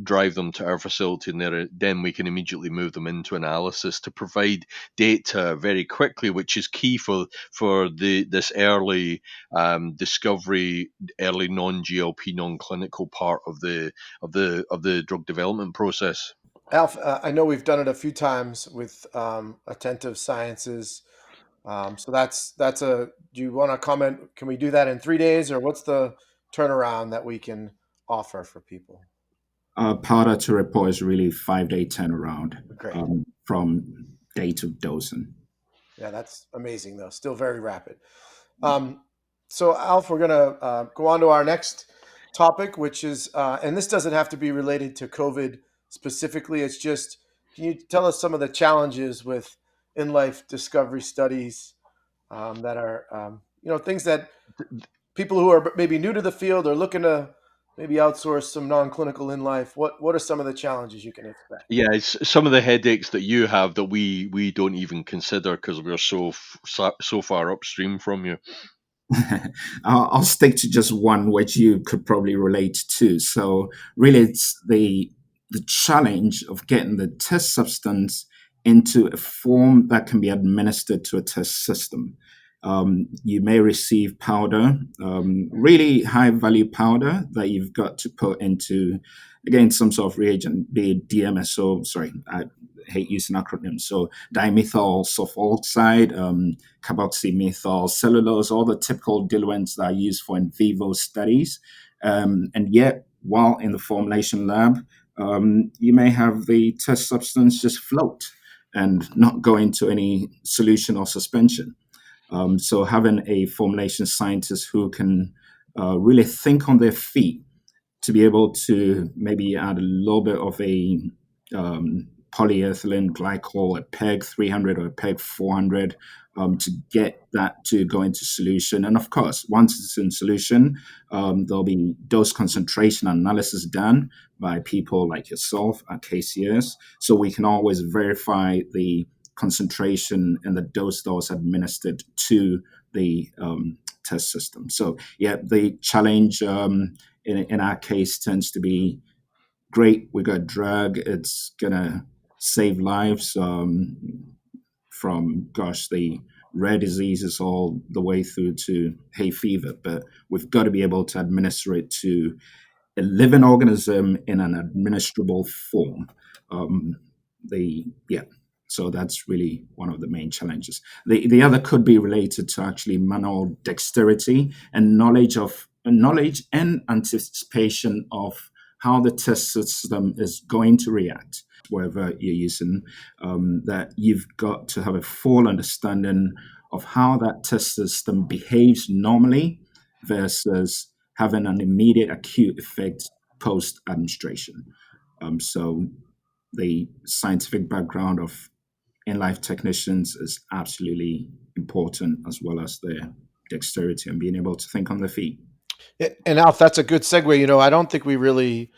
drive them to our facility, and then we can immediately move them into analysis to provide data very quickly, which is key for this early discovery, early non-GLP, non-clinical part of the drug development process. Alf, I know we've done it a few times with Attentive Sciences. So that's a. Do you want to comment? Can we do that in 3 days, or what's the turnaround that we can offer for people? Powder to report is really 5-day turnaround Great. From day to dosing. Yeah, that's amazing, though. Still very rapid. So, Alf, we're going to go on to our next topic, which is, and this doesn't have to be related to COVID specifically. It's just, can you tell us some of the challenges with in-life discovery studies that are, things that people who are maybe new to the field are looking to maybe outsource some non-clinical in-life. What are some of the challenges you can expect? Yeah, it's some of the headaches that you have that we don't even consider because we're so far upstream from you. I'll stick to just one which you could probably relate to. So really, it's the challenge of getting the test substance into a form that can be administered to a test system. You may receive powder, really high value powder that you've got to put into, again, some sort of reagent, be it DMSO, sorry, I hate using acronyms. So dimethyl sulfoxide, carboxymethyl cellulose, all the typical diluents that are used for in vivo studies. And yet, while in the formulation lab, you may have the test substance just float and not go into any solution or suspension. So having a formulation scientist who can really think on their feet to be able to maybe add a little bit of a polyethylene glycol, a PEG 300 or a PEG 400, to get that to go into solution. And of course, once it's in solution, there'll be dose concentration analysis done by people like yourself at KCAS. So we can always verify the concentration and the dose that was administered to the test system. So yeah, the challenge in our case tends to be great. We got a drug. It's gonna save lives from the rare diseases all the way through to hay fever. But we've got to be able to administer it to a living organism in an administrable form. So that's really one of the main challenges. The other could be related to actually manual dexterity and knowledge and anticipation of how the test system is going to react, wherever you're using, that you've got to have a full understanding of how that test system behaves normally versus having an immediate acute effect post-administration. So the scientific background of in-life technicians is absolutely important, as well as their dexterity and being able to think on their feet. And Alf, that's a good segue. I don't think we really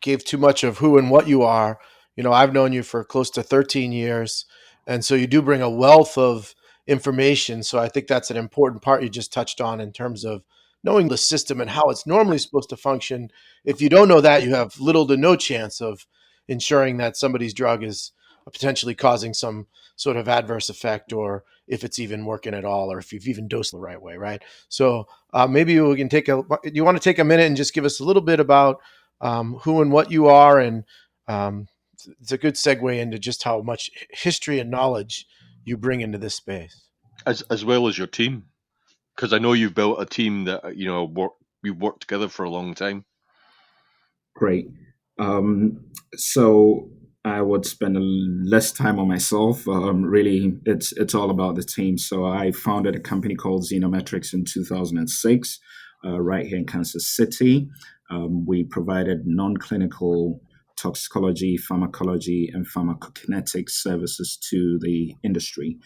gave too much of who and what you are. I've known you for close to 13 years. And so you do bring a wealth of information. So I think that's an important part you just touched on in terms of knowing the system and how it's normally supposed to function. If you don't know that, you have little to no chance of ensuring that somebody's drug is potentially causing some sort of adverse effect, or if it's even working at all, or if you've even dosed the right way, right? So maybe we can you want to take a minute and just give us a little bit about who and what you are, and it's a good segue into just how much history and knowledge you bring into this space. As well as your team, because I know you've built a team that we've worked together for a long time. Great. So I would spend less time on myself. Really, it's all about the team. So I founded a company called Xenometrics in 2006, right here in Kansas City. We provided non-clinical toxicology, pharmacology, and pharmacokinetic services to the industry.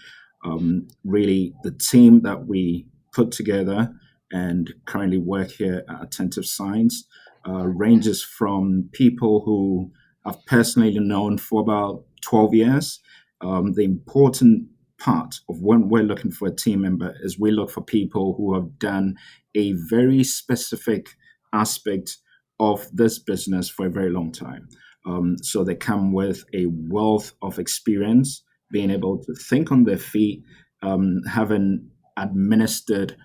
Really, the team that we put together and currently work here at Attentive Science ranges from people who I've personally known for about 12 years. The important part of when we're looking for a team member is we look for people who have done a very specific aspect of this business for a very long time. So they come with a wealth of experience, being able to think on their feet, having administered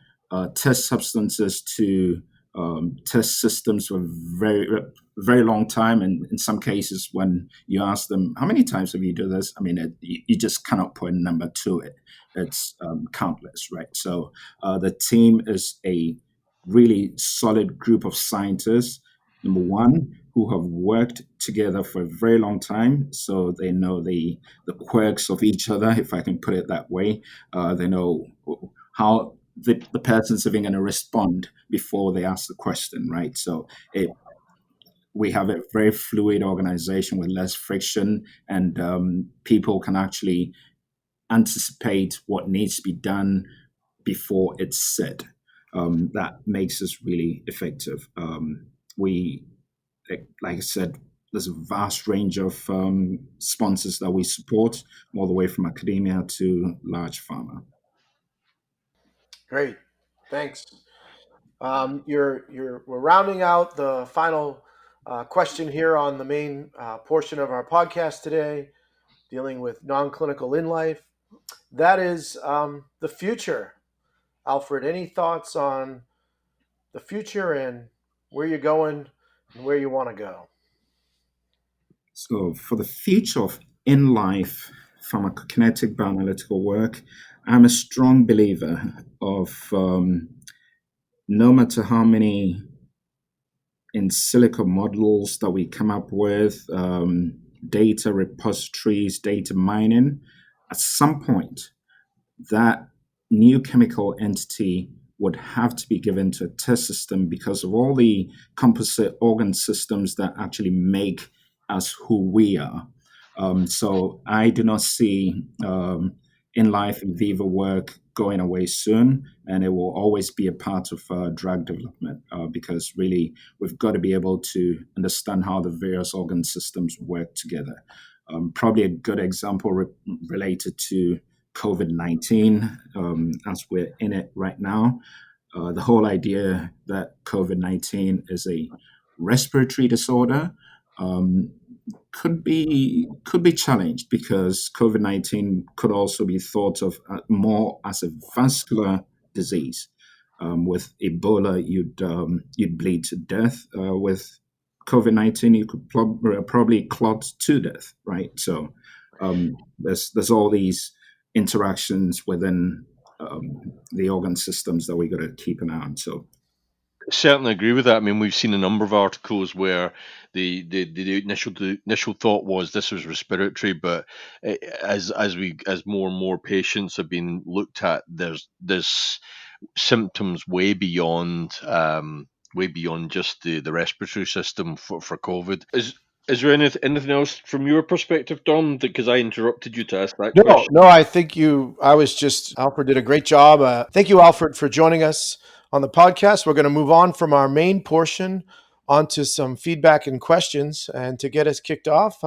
test substances to test systems for very long time. And in some cases, when you ask them, how many times have you done this? I mean, you just cannot put a number to it. It's countless, right? So the team is a really solid group of scientists, number one, who have worked together for a very long time. So they know the quirks of each other, if I can put it that way. They know how the person's even going to respond before they ask the question, right? So we have a very fluid organization with less friction, and people can actually anticipate what needs to be done before it's said. That makes us really effective. Like I said, there's a vast range of sponsors that we support, all the way from academia to large pharma. Great, thanks. We're rounding out the final question here on the main portion of our podcast today, dealing with non-clinical in life. That is the future. Alfred, any thoughts on the future and where you're going and where you want to go? So for the future of in-life pharmacokinetic bioanalytical work, I'm a strong believer of no matter how many in silico models that we come up with, data repositories, data mining, at some point, that new chemical entity would have to be given to a test system because of all the composite organ systems that actually make us who we are. So I do not see in life in vivo work going away soon, and it will always be a part of drug development because really we've got to be able to understand how the various organ systems work together. Probably a good example related to COVID-19, as we're in it right now. The whole idea that COVID-19 is a respiratory disorder could be challenged because COVID-19 could also be thought of more as a vascular disease. With Ebola, you'd bleed to death. With COVID-19, you could probably clot to death, right? So there's all these interactions within the organ systems that we got to keep an eye on. So Certainly agree with that. I mean, we've seen a number of articles where the initial thought was this was respiratory, but as more and more patients have been looked at, there's symptoms way beyond just the respiratory system for COVID. Is there anything else from your perspective, Dom? Because I interrupted you to ask that No, question. no, Alfred did a great job. Thank you, Alfred, for joining us on the podcast. We're going to move on from our main portion onto some feedback and questions. And to get us kicked off,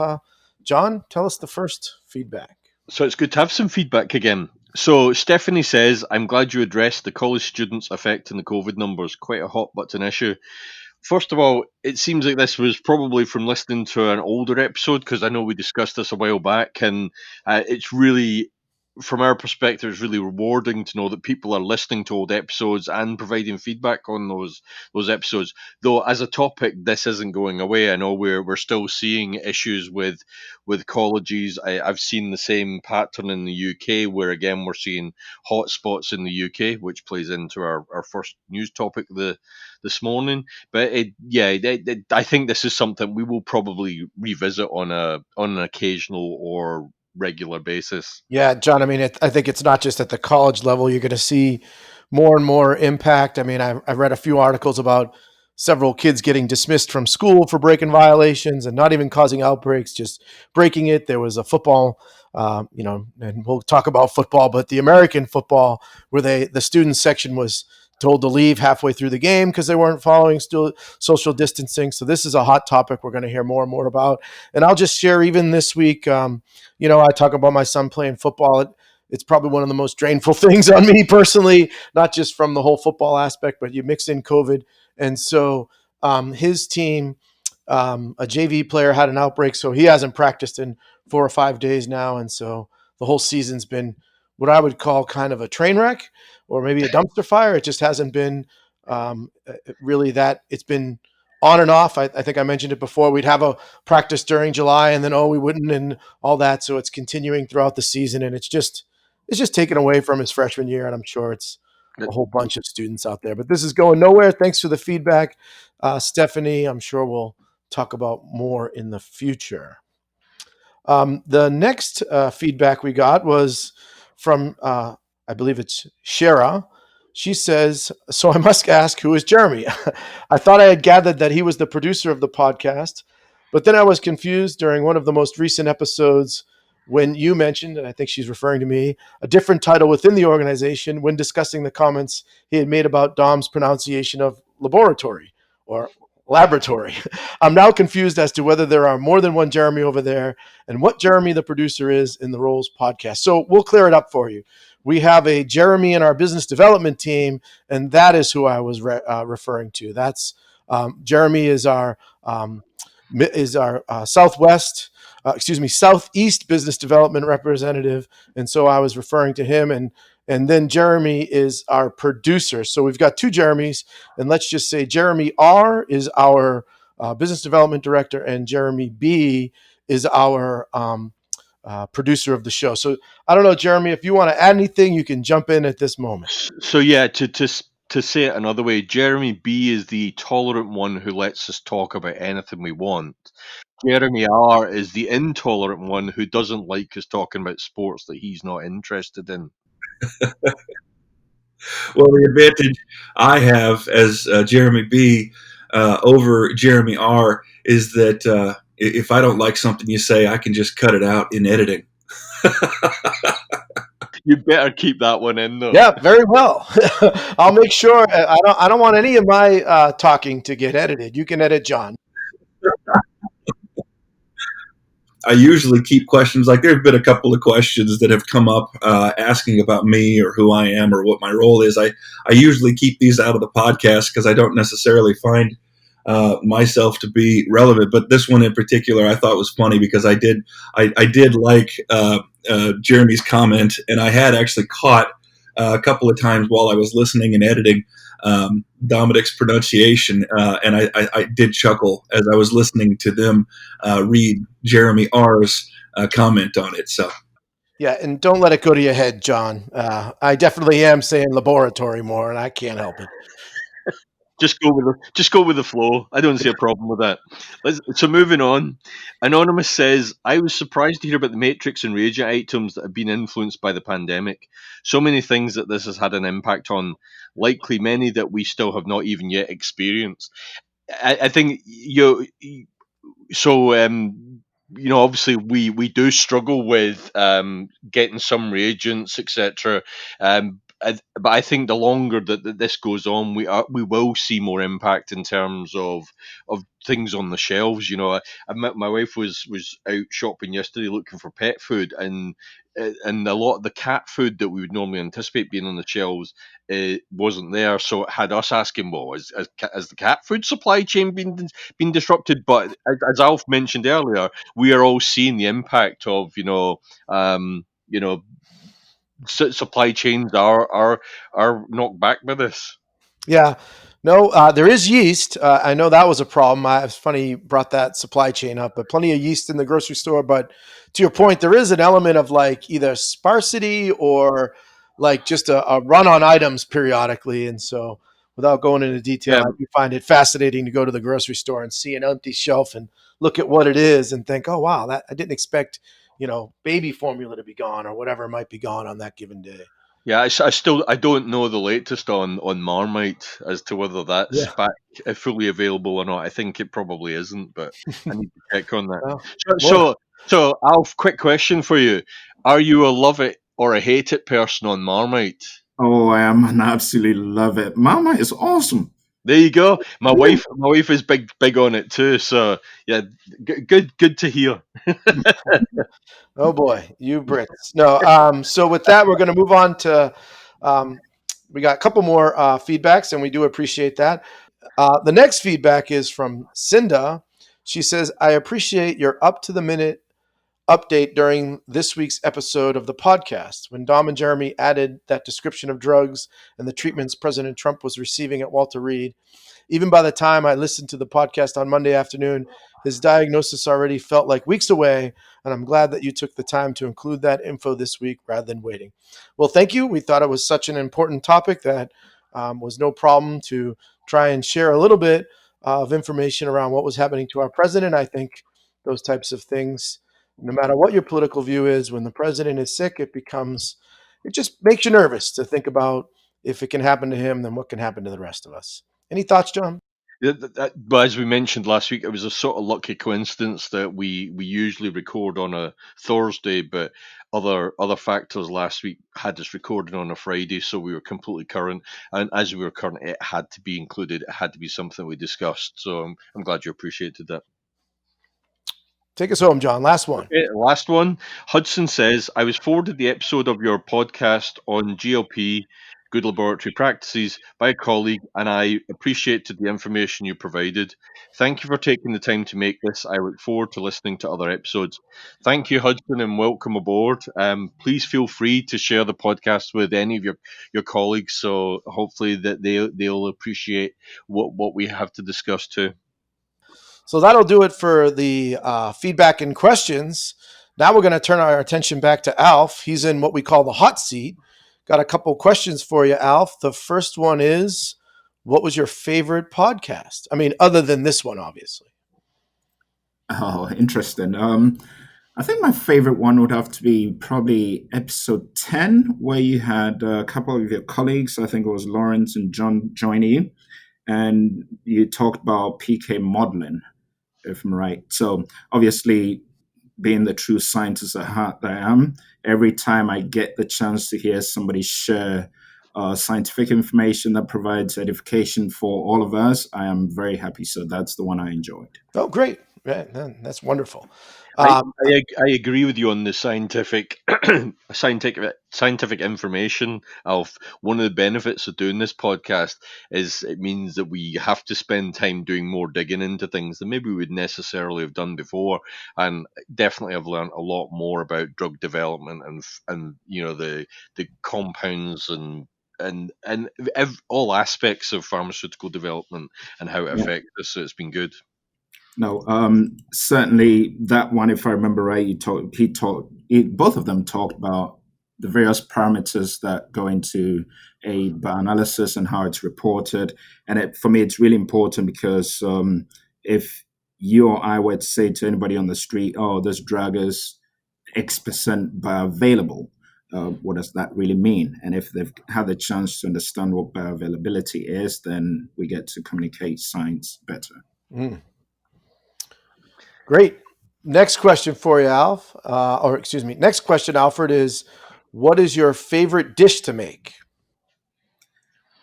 John, tell us the first feedback. So it's good to have some feedback again. So Stephanie says, I'm glad you addressed the college students affecting the COVID numbers. Quite a hot button issue. First of all, it seems like this was probably from listening to an older episode, because I know we discussed this a while back, and it's really, from our perspective, it's really rewarding to know that people are listening to old episodes and providing feedback on those episodes. Though as a topic, this isn't going away. I know we're still seeing issues with colleges. I've seen the same pattern in the UK, where again we're seeing hotspots in the UK, which plays into our first news topic this morning. But I think this is something we will probably revisit on an occasional or regular basis. Yeah, John, I mean, I think it's not just at the college level. You're going to see more and more impact. I mean, I've read a few articles about several kids getting dismissed from school for breaking violations and not even causing outbreaks, just breaking it. There was a football, and we'll talk about football, but the American football where the student section was told to leave halfway through the game because they weren't following still social distancing. So this is a hot topic we're going to hear more and more about. And I'll just share even this week, I talk about my son playing football. It's probably one of the most drainful things on me personally, not just from the whole football aspect, but you mix in COVID. And so his team, a JV player had an outbreak, so he hasn't practiced in 4 or 5 days now. And so the whole season's been what I would call kind of a train wreck or maybe a dumpster fire. It just hasn't been really that. It's been on and off. I think I mentioned it before. We'd have a practice during July and then, we wouldn't and all that. So it's continuing throughout the season. And it's just taken away from his freshman year. And I'm sure it's a whole bunch of students out there. But this is going nowhere. Thanks for the feedback, Stephanie. I'm sure we'll talk about more in the future. The next feedback we got was from, I believe it's Shara. She says, so I must ask, who is Jeremy? I thought I had gathered that he was the producer of the podcast, but then I was confused during one of the most recent episodes when you mentioned, and I think she's referring to me, a different title within the organization when discussing the comments he had made about Dom's pronunciation of laboratory or laboratory. I'm now confused as to whether there are more than one Jeremy over there and what Jeremy the producer is in the Roles podcast. So we'll clear it up for you. We have a Jeremy in our business development team, and that is who I was referring to. That's Jeremy is our Southeast business development representative, and so I was referring to him. And then Jeremy is our producer. So we've got two Jeremys, and let's just say Jeremy R is our business development director, and Jeremy B is our producer of the show. So I don't know, Jeremy, if you want to add anything, you can jump in at this moment. So yeah, to say it another way, Jeremy B is the tolerant one who lets us talk about anything we want. Jeremy R is the intolerant one who doesn't like us talking about sports that he's not interested in. Well, the advantage I have as Jeremy B over Jeremy R is that if I don't like something you say, I can just cut it out in editing. You better keep that one in, though. Yeah, very well. I'll make sure. I don't want any of my talking to get edited. You can edit John. I usually keep questions like there have been a couple of questions that have come up asking about me or who I am or what my role is. I usually keep these out of the podcast because I don't necessarily find myself to be relevant. But this one in particular, I thought was funny because I did like Jeremy's comment, and I had actually caught a couple of times while I was listening and editing Dominic's pronunciation, and I did chuckle as I was listening to them read Jeremy R's comment on it. So, yeah, and don't let it go to your head, John. I definitely am saying laboratory more, and I can't help it. Just go with the flow. I don't see a problem with that. So moving on, Anonymous says, I was surprised to hear about the matrix and reagent items that have been influenced by the pandemic. So many things that this has had an impact on, likely many that we still have not even yet experienced. I think obviously we do struggle with getting some reagents, etc. But I think the longer that this goes on, we will see more impact in terms of things on the shelves. My wife was out shopping yesterday looking for pet food, and a lot of the cat food that we would normally anticipate being on the shelves wasn't there. So it had us asking, well, has the cat food supply chain been disrupted? But as Alf mentioned earlier, we are all seeing the impact of supply chains are knocked back by this. Yeah. No, there is yeast. I know that was a problem. It's funny you brought that supply chain up, but plenty of yeast in the grocery store. But to your point, there is an element of like either sparsity or like just a run on items periodically. And so without going into detail, Yeah. I do find it fascinating to go to the grocery store and see an empty shelf and look at what it is and think, oh, wow, I didn't expect, baby formula to be gone or whatever might be gone on that given day. Yeah, I don't know the latest on Marmite as to whether that's Yeah. back fully available or not. I think it probably isn't, but I need to check on that. Well, So, more. so, so Alf, quick question for you: Are you a love it or a hate it person on Marmite? Oh, I am and I absolutely love it. Mama is awesome. There you go. Woo. My wife is big on it too. So yeah, good to hear. Oh boy, you Brits. No. So with that, we're going to move on to. Um, we got a couple more feedbacks, and we do appreciate that. The next feedback is from Cinda. She says, "I appreciate your up to the minute update during this week's episode of the podcast. When Dom and Jeremy added that description of drugs and the treatments President Trump was receiving at Walter Reed, even by the time I listened to the podcast on Monday afternoon, his diagnosis already felt like weeks away, and I'm glad that you took the time to include that info this week rather than waiting." Well, thank you. We thought it was such an important topic that was no problem to try and share a little bit of information around what was happening to our president. I think those types of things, no matter what your political view is, when the president is sick, it just makes you nervous to think about if it can happen to him, then what can happen to the rest of us. Any thoughts, John? But as we mentioned last week, it was a sort of lucky coincidence that we usually record on a Thursday, but other factors last week had us recording on a Friday, so we were completely current. And as we were current, it had to be included. It had to be something we discussed. So I'm glad you appreciated that. Take us home, John. Last one. Okay, last one. Hudson says, I was forwarded the episode of your podcast on GLP, good laboratory practices, by a colleague, and I appreciated the information you provided. Thank you for taking the time to make this. I look forward to listening to other episodes. Thank you, Hudson, and welcome aboard. Please feel free to share the podcast with any of your colleagues, so hopefully that they'll appreciate what we have to discuss too. So that'll do it for the feedback and questions. Now we're going to turn our attention back to Alf. He's in what we call the hot seat. Got a couple questions for you, Alf. The first one is, what was your favorite podcast? I mean, other than this one, obviously. Oh, interesting. I think my favorite one would have to be probably episode 10, where you had a couple of your colleagues, I think it was Lawrence and John, join you, and you talked about PK modeling, if I'm right. So obviously, being the true scientist at heart that I am, every time I get the chance to hear somebody share scientific information that provides edification for all of us, I am very happy. So that's the one I enjoyed. Oh, great. Yeah, that's wonderful. I, Um, I agree with you on the scientific scientific information. Of one of the benefits of doing this podcast is it means that we have to spend time doing more digging into things than maybe we would necessarily have done before, and definitely I've learned a lot more about drug development and the compounds and all aspects of pharmaceutical development and how it Yeah. affects us. So it's been good. No, certainly that one, if I remember right, both of them talked about the various parameters that go into a bioanalysis and how it's reported. And for me, it's really important because if you or I were to say to anybody on the street, oh, this drug is X% bioavailable, what does that really mean? And if they've had the chance to understand what bioavailability is, then we get to communicate science better. mm. Great. Next question for you, Alf. Next question, Alfred, is what is your favorite dish to make?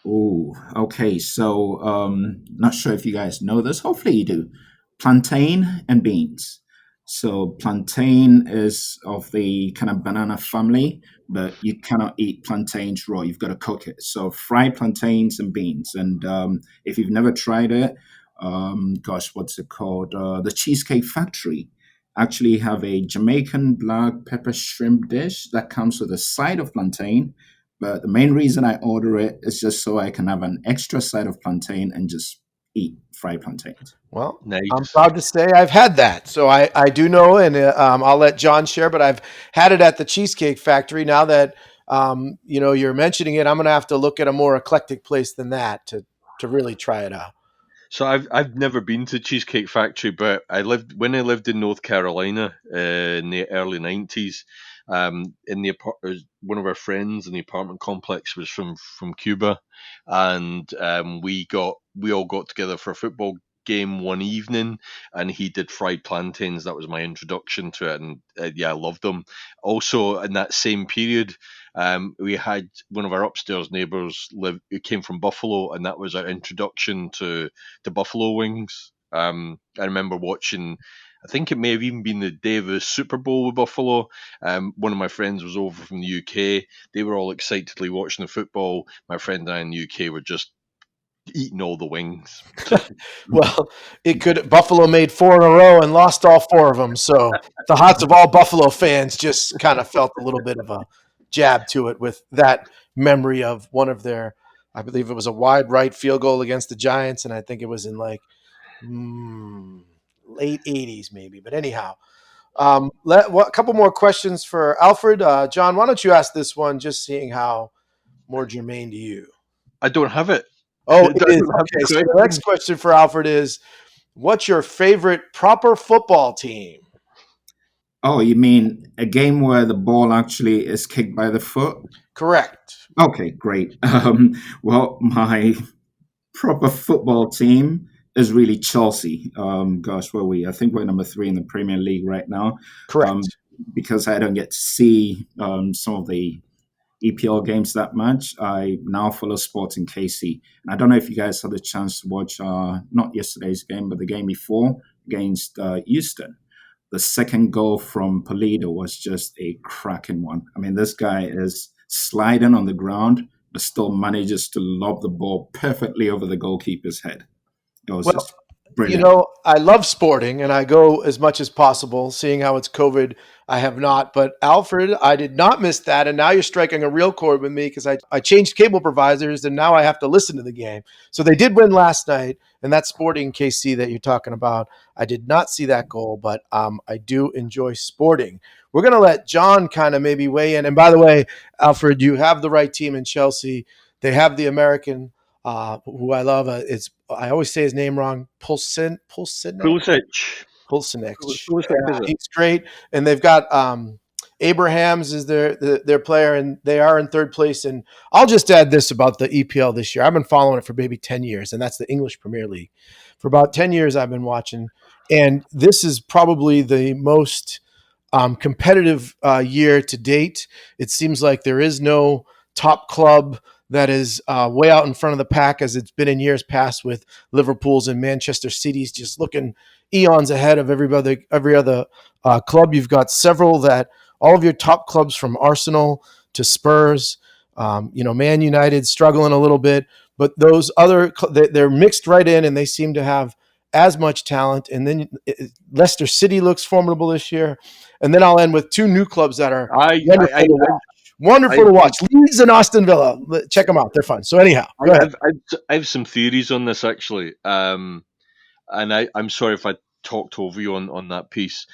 Oh, okay. So, not sure if you guys know this. Hopefully, you do. Plantain and beans. So, plantain is of the kind of banana family, but you cannot eat plantains raw. You've got to cook it. So, fried plantains and beans. And if you've never tried it, gosh, what's it called? The Cheesecake Factory actually have a Jamaican black pepper shrimp dish that comes with a side of plantain, but the main reason I order it is just so I can have an extra side of plantain and just eat fried plantains. Well, I'm Nice. proud to say I've had that. So I do know, and I'll let John share, but I've had it at the Cheesecake Factory. Now that you're mentioning it, I'm going to have to look at a more eclectic place than that to really try it out. So I've never been to Cheesecake Factory, but I lived in North Carolina in the early '90s. In the one of our friends in the apartment complex was from Cuba, and we all got together for a football game one evening, and he did fried plantains. That was my introduction to it, and yeah, I loved them. Also, in that same period, we had one of our upstairs neighbours who came from Buffalo, and that was our introduction to buffalo wings. I remember watching. I think it may have even been the day of the Super Bowl with Buffalo. One of my friends was over from the UK. They were all excitedly watching the football. My friend and I in the UK were just eating all the wings. Well, it could. Buffalo made 4 in a row and lost all 4 of them. So the hearts of all Buffalo fans just kind of felt a little bit of a jab to it with that memory of one of their, I believe it was a wide right field goal against the Giants, and I think it was in like late 80s maybe. But anyhow, a couple more questions for Alfred. John, why don't you ask this one, just seeing how more germane to you. I don't have it. Oh, I it is. don't have the Okay, so the next question for Alfred is, what's your favorite proper football team? Oh, you mean a game where the ball actually is kicked by the foot? Correct. Okay, great. Well, my proper football team is really Chelsea. Gosh, where are we? I think we're number 3 in the Premier League right now. Correct. Because I don't get to see some of the EPL games that much, I now follow sports in KC. And I don't know if you guys had a chance to watch not yesterday's game, but the game before against Houston. The second goal from Polito was just a cracking one. I mean, this guy is sliding on the ground, but still manages to lob the ball perfectly over the goalkeeper's head. It was just brilliant. I love sporting and I go as much as possible. Seeing how it's COVID, I have not. But Alfred, I did not miss that. And now you're striking a real chord with me because I changed cable providers and now I have to listen to the game. So they did win last night. And that sporting KC that you're talking about, I did not see that goal, but I do enjoy sporting. We're going to let John kind of maybe weigh in. And by the way, Alfred, you have the right team in Chelsea. They have the American who I love. I always say his name wrong. Pulisic. Pulisic, is it? He's great, and they've got Abrahams is their player, and they are in 3rd place. And I'll just add this about the EPL this year. I've been following it for maybe 10 years, and that's the English Premier League. For about 10 years, I've been watching, and this is probably the most competitive year to date. It seems like there is no top club that is way out in front of the pack as it's been in years past, with Liverpool's and Manchester City's just looking eons ahead of every other club. You've got several that all of your top clubs from Arsenal to Spurs, Man United struggling a little bit, but those other they're mixed right in, and they seem to have as much talent. And then Leicester City looks formidable this year. And then I'll end with 2 new clubs that are wonderful to watch. Leeds and Aston Villa. Check them out. They're fun. So anyhow, go ahead. I have some theories on this actually. And I'm sorry if I talked over you on that piece.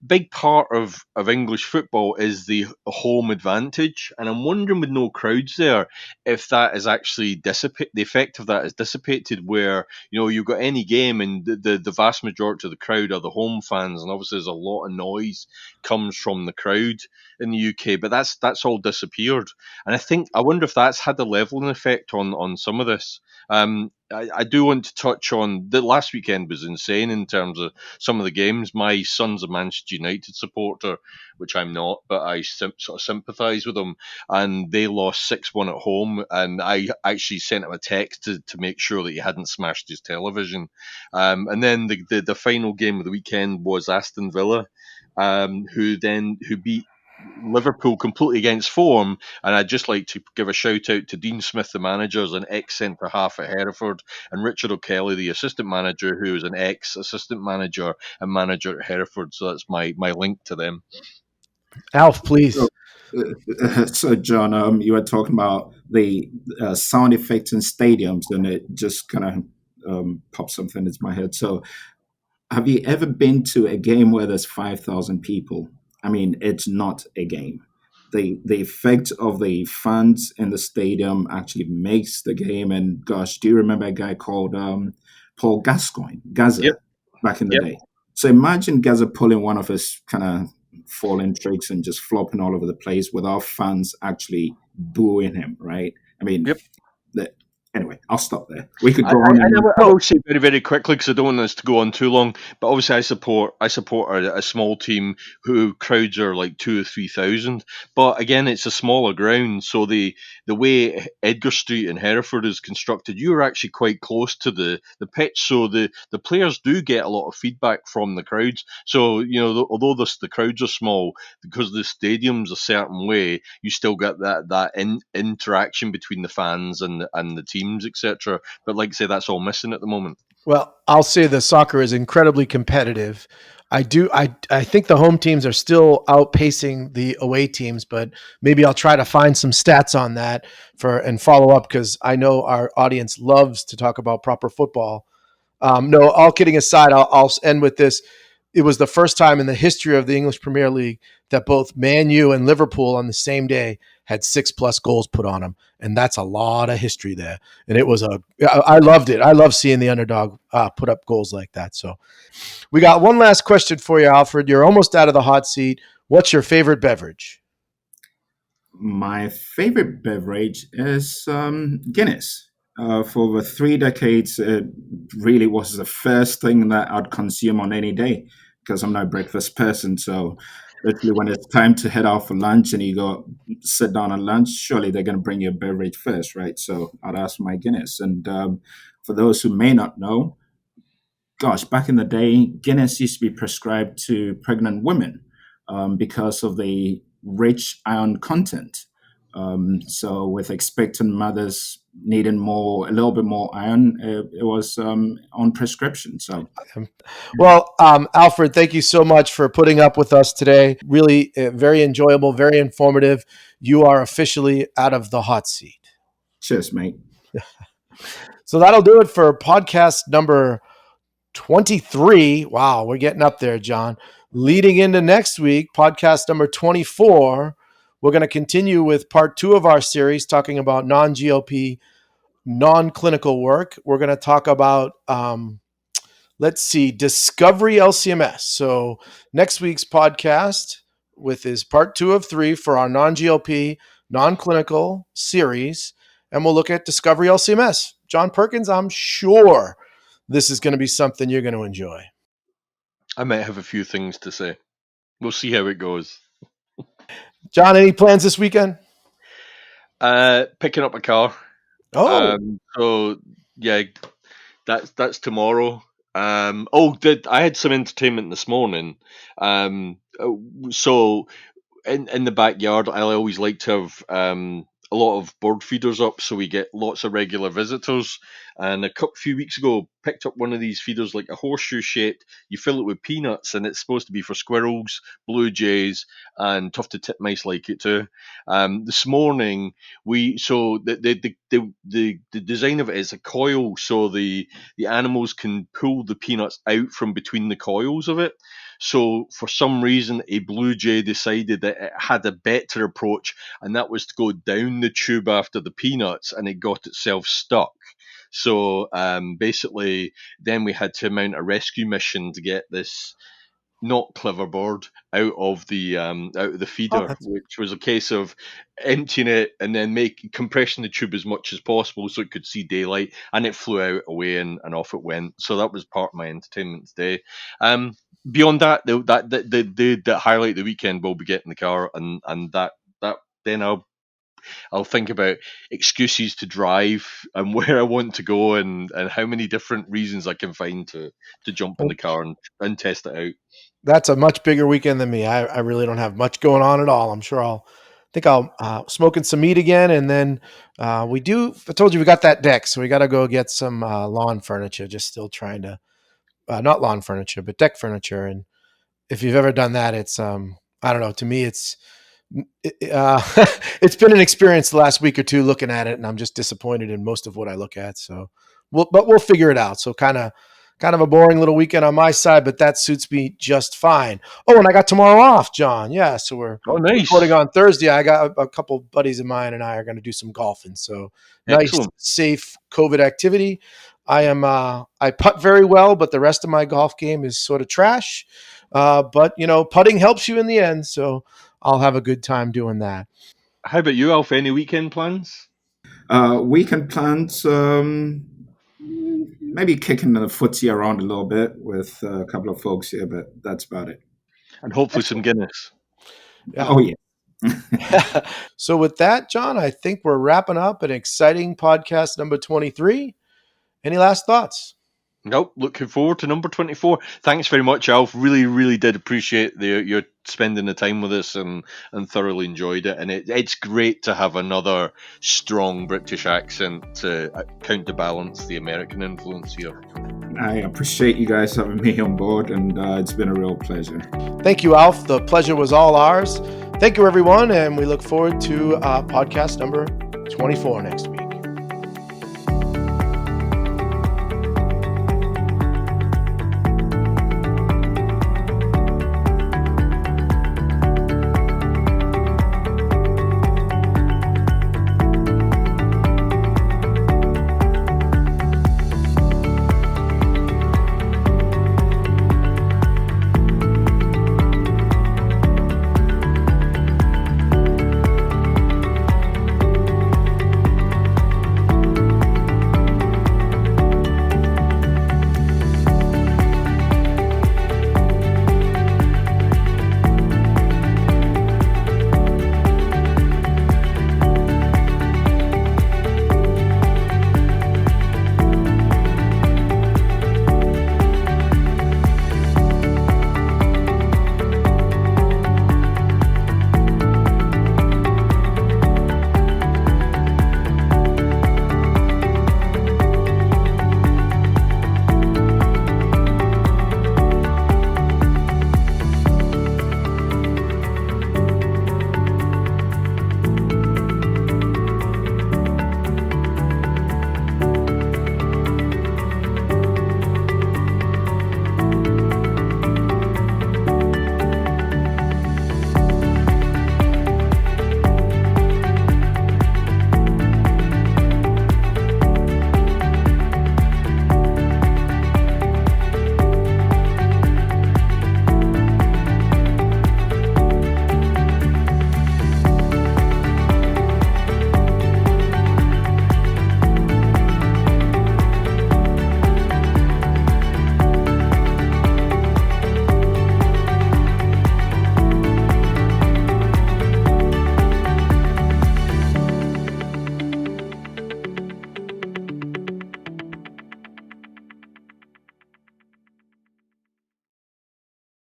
Big part of English football is the home advantage, and I'm wondering with no crowds there if that is actually the effect of that is dissipated, where you've got any game and the vast majority of the crowd are the home fans, and obviously there's a lot of noise comes from the crowd in the UK, but that's all disappeared, and I wonder if that's had a leveling effect on some of this. I do want to touch on the last weekend was insane in terms of some of the games. My son's a Manchester United supporter, which I'm not, but I sort of sympathise with him. And they lost 6-1 at home, and I actually sent him a text to make sure that he hadn't smashed his television. And then the final game of the weekend was Aston Villa, who beat Liverpool completely against form, and I'd just like to give a shout out to Dean Smith, the manager, as an ex-centre half at Hereford, and Richard O'Kelly, the assistant manager, who is an ex-assistant manager and manager at Hereford. So that's my link to them. Alf, please. So John, you were talking about the sound effects in stadiums, and it just kind of popped something into my head. So have you ever been to a game where there's 5,000 people? I mean, it's not a game. The effect of the fans in the stadium actually makes the game. And gosh, do you remember a guy called Paul Gascoigne, Gaza, Yep. back in the day? So imagine Gaza pulling one of his kind of falling tricks and just flopping all over the place without fans actually booing him, right? I mean, Yep. anyway, I'll stop there. We could I, go on. I will say very, very quickly because I don't want this to go on too long. But obviously, I support a small team who crowds are like 2,000 or 3,000. But again, it's a smaller ground, so the way Edgar Street in Hereford is constructed, you are actually quite close to the pitch, so the players do get a lot of feedback from the crowds. So although the crowds are small, because the stadium's a certain way, you still get that interaction between the fans and the teams, etc. But like I say, that's all missing at the moment. Well, I'll say the soccer is incredibly competitive. I think the home teams are still outpacing the away teams, but maybe I'll try to find some stats on that and follow up because I know our audience loves to talk about proper football. No, all kidding aside, I'll end with this. It was the first time in the history of the English Premier League that both Man U and Liverpool on the same day had 6+ goals put on them, and that's a lot of history there. And I loved it. I love seeing the underdog put up goals like that. So, we got one last question for you, Alfred. You're almost out of the hot seat. What's your favorite beverage? My favorite beverage is Guinness. For over 3 decades, it really was the first thing that I'd consume on any day because I'm no breakfast person. So, literally, when it's time to head out for lunch and you go sit down at lunch, surely they're going to bring you a beverage first, right? So, I'd ask for my Guinness. And for those who may not know, gosh, back in the day, Guinness used to be prescribed to pregnant women because of the rich iron content. So, with expectant mothers needing a little bit more iron, it was on prescription. So, Well, Alfred, thank you so much for putting up with us today. Really very enjoyable, very informative. You are officially out of the hot seat. cheers, mate. So that'll do it for podcast number 23. Wow, we're getting up there, John. Leading into next week, podcast number 24, we're going to continue with part 2 of our series talking about non-GLP, non-clinical work. We're going to talk about, Discovery LCMS. So next week's podcast is part 2 of 3 for our non-GLP, non-clinical series, and we'll look at Discovery LCMS. John Perkins, I'm sure this is going to be something you're going to enjoy. I might have a few things to say. We'll see how it goes. John, any plans this weekend? Picking up a car. Oh, So yeah, that's tomorrow. I had some entertainment this morning. So in the backyard, I always like to have a lot of bird feeders up, so we get lots of regular visitors. And a few weeks ago, picked up one of these feeders, like a horseshoe shaped. You fill it with peanuts, and it's supposed to be for squirrels, blue jays, and tufted titmice like it too. This morning, the design of it is a coil, so the animals can pull the peanuts out from between the coils of it. So for some reason, a blue jay decided that it had a better approach, and that was to go down the tube after the peanuts, and it got itself stuck. So basically, then we had to mount a rescue mission to get this not clever bird out of the feeder, which was a case of emptying it and then compressing the tube as much as possible so it could see daylight, and it flew out away and off it went. So that was part of my entertainment today. Beyond that, the highlight of the weekend will be getting the car, and that then I'll think about excuses to drive and where I want to go, and how many different reasons I can find to jump in the car and test it out. that's a much bigger weekend than me. I really don't have much going on at all. I'm sure I'll smoking some meat again. And then I told you we got that deck. So we got to go get some lawn furniture, just still trying to, not lawn furniture, but deck furniture. And if you've ever done that, it's, I don't know, to me, it's been an experience the last week or two looking at it, and I'm just disappointed in most of what I look at. So we'll figure it out. So kind of a boring little weekend on my side, but that suits me just fine. Oh, and I got tomorrow off, John. Yeah. So we're recording on Thursday. I got a couple buddies of mine and I are going to do some golfing. So Excellent. Nice, safe COVID activity. I putt very well, but the rest of my golf game is sort of trash. But, putting helps you in the end. So I'll have a good time doing that. How about you, Alf? Any weekend plans? Weekend plans, maybe kicking the footsie around a little bit with a couple of folks here, but that's about it. And hopefully some Guinness. Yeah. Oh, yeah. So with that, John, I think we're wrapping up an exciting podcast number 23. Any last thoughts? Nope, looking forward to number 24. Thanks very much, Alf. Really, really did appreciate your spending the time with us and thoroughly enjoyed it. And it's great to have another strong British accent to counterbalance the American influence here. I appreciate you guys having me on board, and it's been a real pleasure. Thank you, Alf. The pleasure was all ours. Thank you, everyone, and we look forward to podcast number 24 next week.